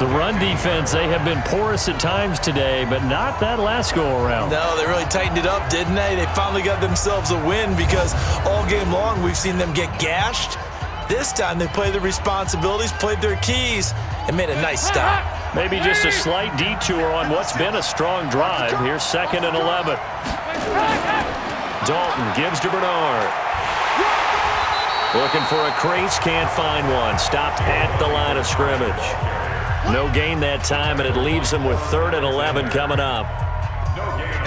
The run defense, they have been porous at times today, but not that last go-around. No, they really tightened it up, didn't they? They finally got themselves a win because all game long we've seen them get gashed. This time they played their responsibilities, played their keys, and made a nice stop. Maybe just a slight detour on what's been a strong drive. Here's 2nd and 11. Dalton gives to Bernard. Looking for a crease, can't find one. Stopped at the line of scrimmage. No gain that time, and it leaves them with 3rd and 11 coming up.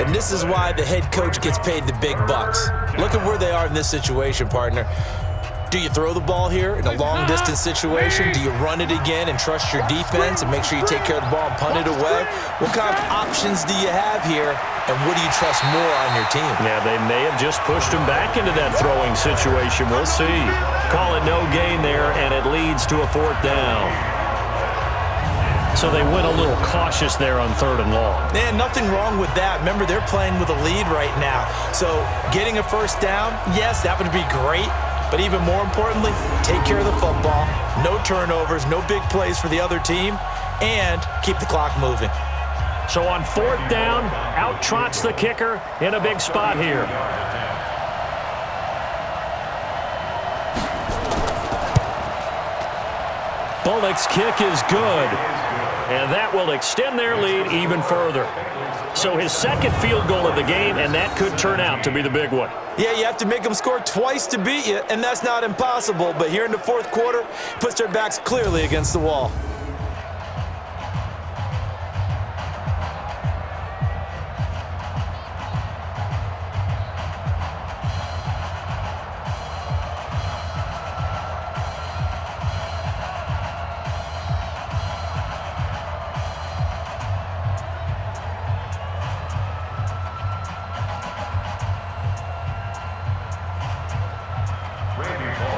And this is why the head coach gets paid the big bucks. Look at where they are in this situation, partner. Do you throw the ball here in a long-distance situation? Do you run it again and trust your defense and make sure you take care of the ball and punt it away? What kind of options do you have here, and what do you trust more on your team? Yeah, they may have just pushed him back into that throwing situation. We'll see. Call it no gain there, and it leads to a 4th down. So they went a little cautious there on 3rd and long. Man, nothing wrong with that. Remember, they're playing with a lead right now. So getting a 1st down, yes, that would be great. But even more importantly, take care of the football. No turnovers, no big plays for the other team, and keep the clock moving. So on 4th down, out trots the kicker in a big spot here. Bullock's kick is good, and that will extend their lead even further. So his 2nd field goal of the game, and that could turn out to be the big one. Yeah, you have to make them score twice to beat you, and that's not impossible. But here in the 4th quarter, puts their backs clearly against the wall.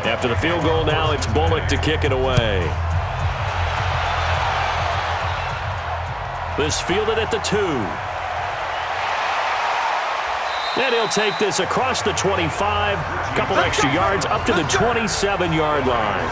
After the field goal now, it's Bullock to kick it away. This fielded at the 2. And he'll take this across the 25, a couple extra yards up to the 27-yard line.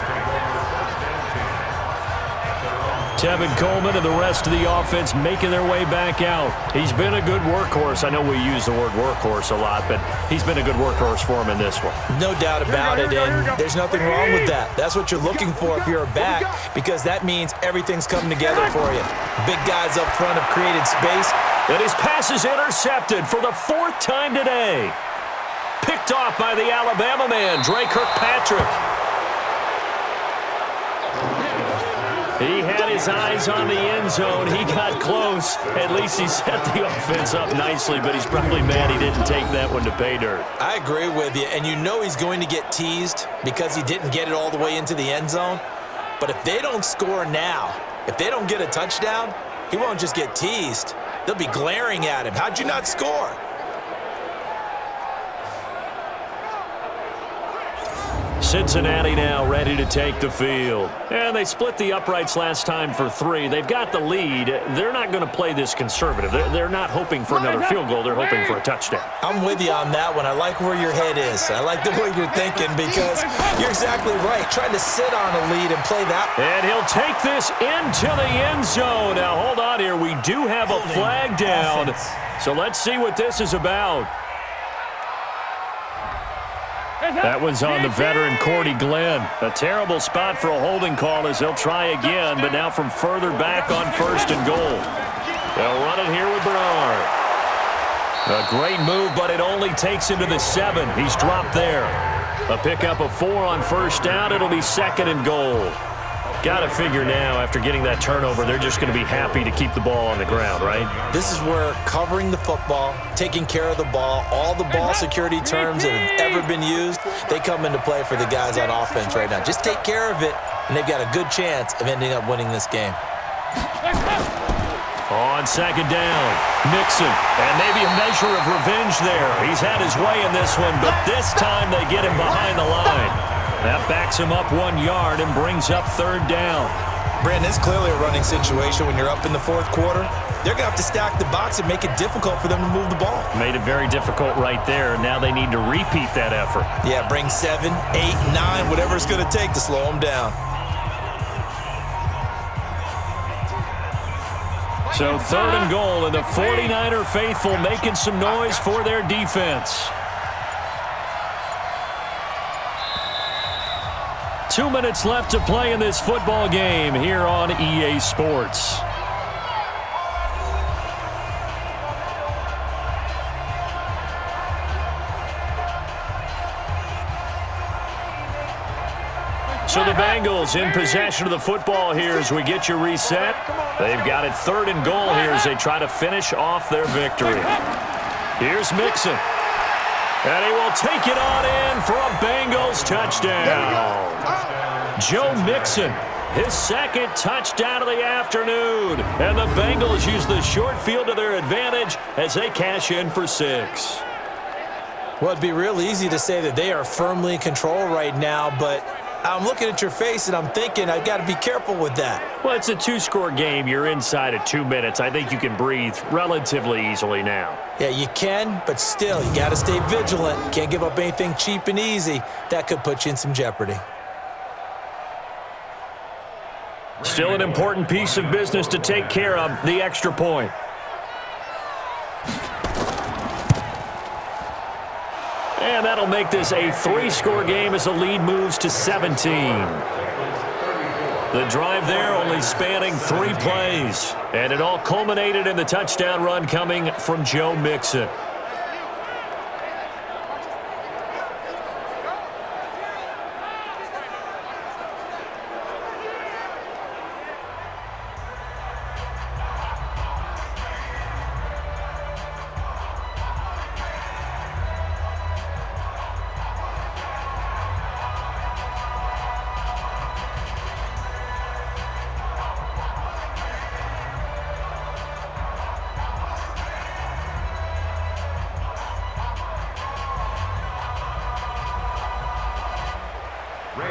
Tevin Coleman and the rest of the offense making their way back out. He's been a good workhorse. I know we use the word workhorse a lot, but he's been a good workhorse for him in this one. No doubt about it, and there's nothing wrong with that. That's what you're looking for if you're a back, because that means everything's coming together for you. Big guys up front have created space. And his pass is intercepted for the 4th time today. Picked off by the Alabama man, Dre Kirkpatrick. He had his eyes on the end zone. He got close. At least he set the offense up nicely, but he's probably mad he didn't take that one to pay dirt. I agree with you, and you know he's going to get teased because he didn't get it all the way into the end zone. But if they don't score now, if they don't get a touchdown, he won't just get teased. They'll be glaring at him. How'd you not score? Cincinnati now ready to take the field. And they split the uprights last time for 3. They've got the lead. They're not going to play this conservative. They're not hoping for another field goal. They're hoping for a touchdown. I'm with you on that one. I like where your head is. I like the way you're thinking because you're exactly right. Trying to sit on a lead and play that. And he'll take this into the end zone. Now, hold on here. We do have a flag down. So let's see what this is about. That one's on the veteran, Cordy Glenn. A terrible spot for a holding call as they'll try again, but now from further back on 1st and goal. They'll run it here with Bernard. A great move, but it only takes him to the 7. He's dropped there. A pickup of 4 on 1st down. It'll be 2nd and goal. Got to figure now, after getting that turnover, they're just going to be happy to keep the ball on the ground, right? This is where covering the football, taking care of the ball, all the ball security terms that have ever been used, they come into play for the guys on offense right now. Just take care of it, and they've got a good chance of ending up winning this game. On 2nd down, Mixon, and maybe a measure of revenge there. He's had his way in this one, but this time they get him behind the line. That backs him up 1 yard and brings up 3rd down. Brandon, it's clearly a running situation when you're up in the fourth quarter. They're going to have to stack the box and make it difficult for them to move the ball. Made it very difficult right there. Now they need to repeat that effort. Yeah, bring 7, 8, 9, whatever it's going to take to slow them down. So 3rd and goal, and the 49er faithful making some noise for their defense. 2 minutes left to play in this football game here on EA Sports. So the Bengals in possession of the football here as we get you reset. They've got it 3rd and goal here as they try to finish off their victory. Here's Mixon. And he will take it on in for a Bengals touchdown. Joe Mixon, his 2nd touchdown of the afternoon. And the Bengals use the short field to their advantage as they cash in for 6. Well, it'd be real easy to say that they are firmly in control right now, but I'm looking at your face and I'm thinking I've got to be careful with that. Well, it's a 2-score game. You're inside of 2 minutes. I think you can breathe relatively easily now. Yeah, you can, but still, you got to stay vigilant. You can't give up anything cheap and easy. That could put you in some jeopardy. Still an important piece of business to take care of, the extra point. And that'll make this a 3-score game as the lead moves to 17. The drive there only spanning 3 plays. And it all culminated in the touchdown run coming from Joe Mixon.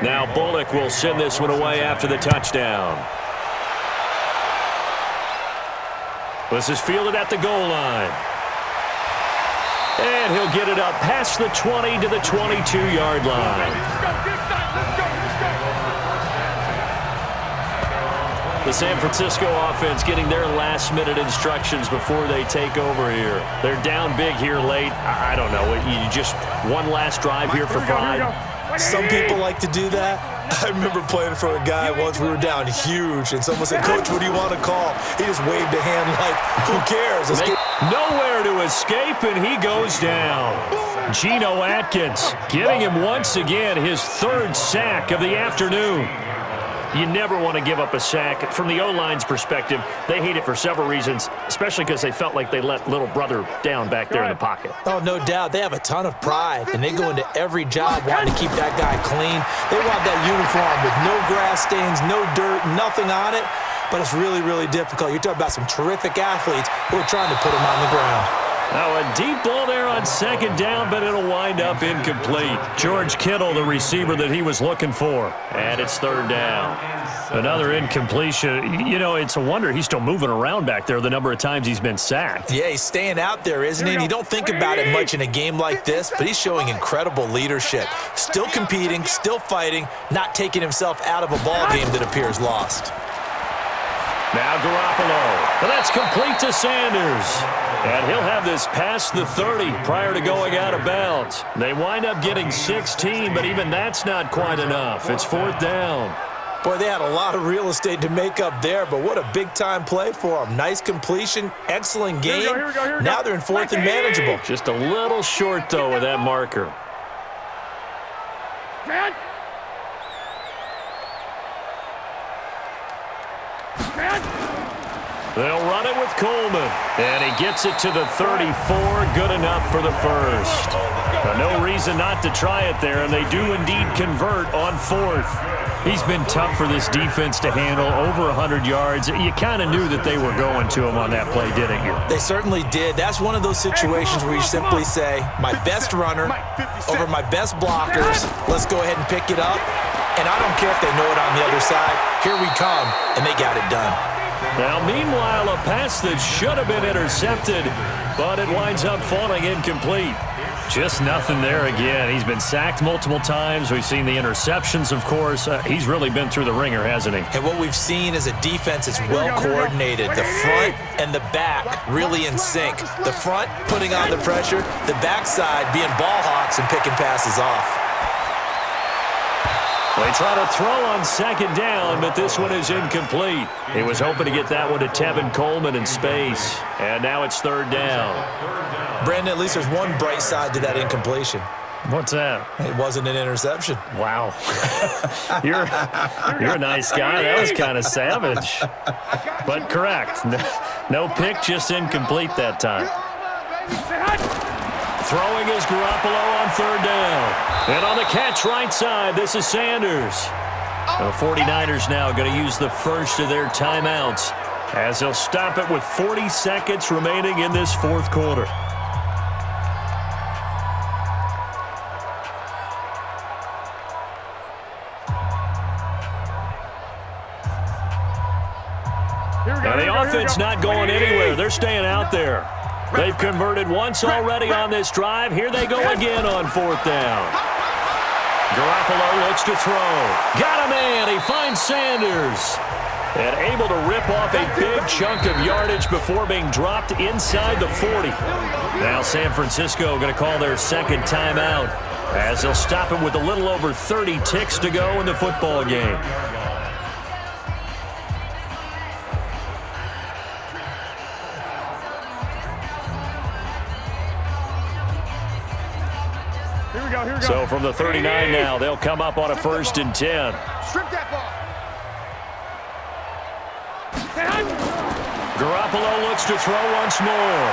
Now Bullock will send this one away after the touchdown. This is fielded at the goal line. And he'll get it up past the 20 to the 22-yard line. The San Francisco offense getting their last-minute instructions before they take over here. They're down big here late. I don't know. You just one last drive here for pride. Some people like to do that. I remember playing for a guy once. We were down huge, and someone said, "Coach, what do you want to call?" He just waved a hand like, who cares? Nowhere to escape, and he goes down. Geno Atkins getting him once again his 3rd sack of the afternoon. You never want to give up a sack. From the O-line's perspective, they hate it for several reasons, especially because they felt like they let little brother down back there in the pocket. Oh, no doubt. They have a ton of pride, and they go into every job wanting to keep that guy clean. They want that uniform with no grass stains, no dirt, nothing on it, but it's really, really difficult. You're talking about some terrific athletes who are trying to put him on the ground. Now a deep ball there on 2nd down, but it'll wind up incomplete. George Kittle, the receiver that he was looking for. And it's 3rd down. Another incompletion. You know, it's a wonder he's still moving around back there the number of times he's been sacked. Yeah, he's staying out there, isn't he? And you don't think about it much in a game like this, but he's showing incredible leadership. Still competing, still fighting, not taking himself out of a ball game that appears lost. Now Garoppolo. And that's complete to Sanders. And he'll have this past the 30 prior to going out of bounds. They wind up getting 16, but even that's not quite enough. It's 4th down. Boy, they had a lot of real estate to make up there, but what a big-time play for them. Nice completion, excellent game. Here we go. Now they're in 4th and manageable. Just a little short, though, with that marker. Man. They'll run it with Coleman. And he gets it to the 34. Good enough for the 1st. No reason not to try it there, and they do indeed convert on 4th. He's been tough for this defense to handle, over 100 yards. You kind of knew that they were going to him on that play, didn't you? They certainly did. That's one of those situations where you simply say, my best runner over my best blockers. Let's go ahead and pick it up. and I don't care if they know it on the other side. Here we come, and they got it done. Now, meanwhile, a pass that should have been intercepted, but it winds up falling incomplete. Just nothing there again. He's been sacked multiple times. We've seen the interceptions, of course. He's really been through the ringer, hasn't he? And what we've seen is a defense that's well coordinated. The front and the back really in sync. The front putting on the pressure, the backside being ball hawks and picking passes off. They try to throw on second down, but this one is incomplete. He was hoping to get that one to Tevin Coleman in space. And now it's third down. Brandon, at least there's one bright side to that incompletion. What's that? It wasn't an interception. Wow. You're a nice guy. That was kind of savage. But correct. No pick, just incomplete that time. Throwing is Garoppolo on third down. And on the catch right side, this is Sanders. The 49ers now going to use the first of their timeouts as they'll stop it with 40 seconds remaining in this fourth quarter. Now the offense not going anywhere. They're staying out there. They've converted once already on this drive. Here they go again on fourth down. Garoppolo looks to throw. Got a man. He finds Sanders. And able to rip off a big chunk of yardage before being dropped inside the 40. Now San Francisco going to call their second timeout as they'll stop it with a little over 30 ticks to go in the football game. So from the 39 now, they'll come up on a 1st and 10. Strip that ball. Garoppolo looks to throw once more.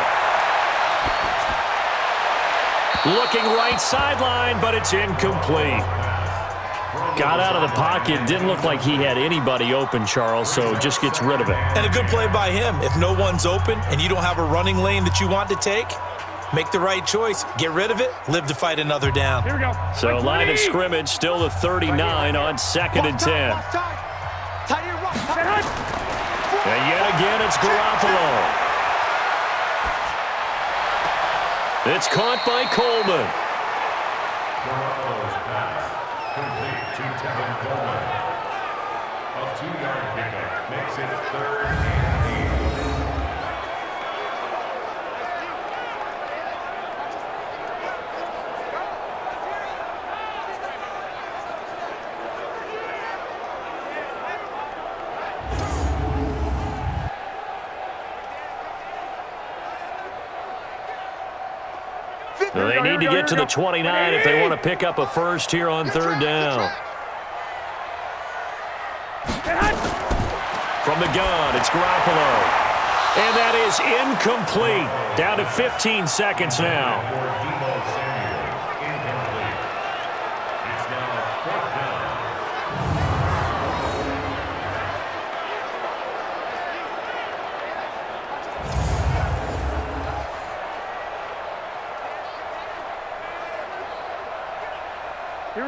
Looking right sideline, but it's incomplete. Got out of the pocket. Didn't look like he had anybody open, Charles, so just gets rid of it. And a good play by him. If no one's open and you don't have a running lane that you want to take, make the right choice. Get rid of it. Live to fight another down. Here we go. So line of scrimmage still the 39 on 2nd and 10. And yet again, it's Garoppolo. It's caught by Coleman. Garoppolo's pass complete to Tevin Coleman. A 2-yard pickup makes it 3rd and 8. They need to get to the 29 if they want to pick up a first here on 3rd down. From the gun, it's Garoppolo. And that is incomplete. Down to 15 seconds now. It's now 4th down.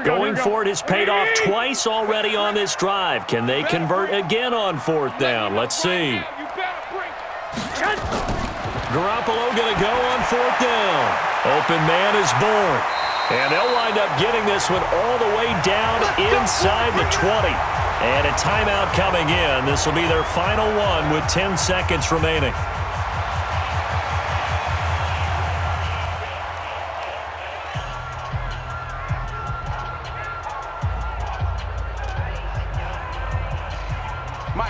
Going for it has paid off twice already on this drive. Can they convert again on 4th down? Let's see. Garoppolo going to go on 4th down. Open man is born. And they'll wind up getting this one all the way down inside the 20. And a timeout coming in. This will be their final one with 10 seconds remaining.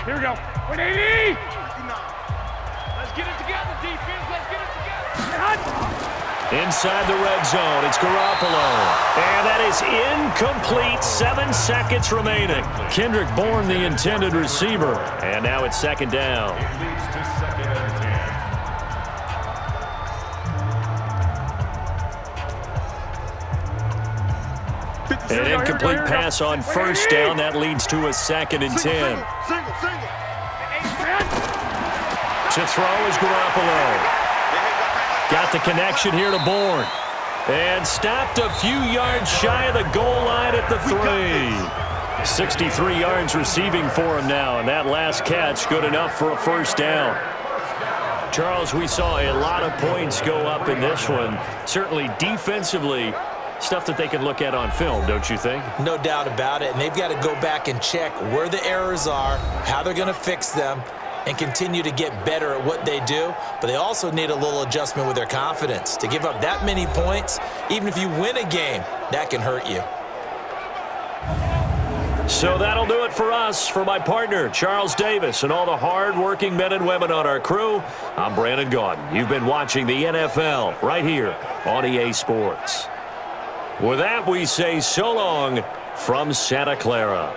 Here we go. 180. Let's get it together, defense. Let's get it together. Inside the red zone, it's Garoppolo. And that is incomplete. 7 seconds remaining. Kendrick Bourne, the intended receiver. And now it's 2nd down. It leads to 2nd and 10. An incomplete pass on 1st down. That leads to a 2nd and 10. To throw is Garoppolo. Got the connection here to Bourne. And stopped a few yards shy of the goal line at the 3. 63 yards receiving for him now, and that last catch good enough for a first down. Charles, we saw a lot of points go up in this one. Certainly defensively, stuff that they can look at on film, don't you think? No doubt about it, and they've got to go back and check where the errors are, how they're going to fix them, and continue to get better at what they do. But they also need a little adjustment with their confidence. To give up that many points, even if you win a game, that can hurt you. So that'll do it for us. For my partner, Charles Davis, and all the hard-working men and women on our crew, I'm Brandon Gaudin. You've been watching the NFL right here on EA Sports. With that, we say so long from Santa Clara.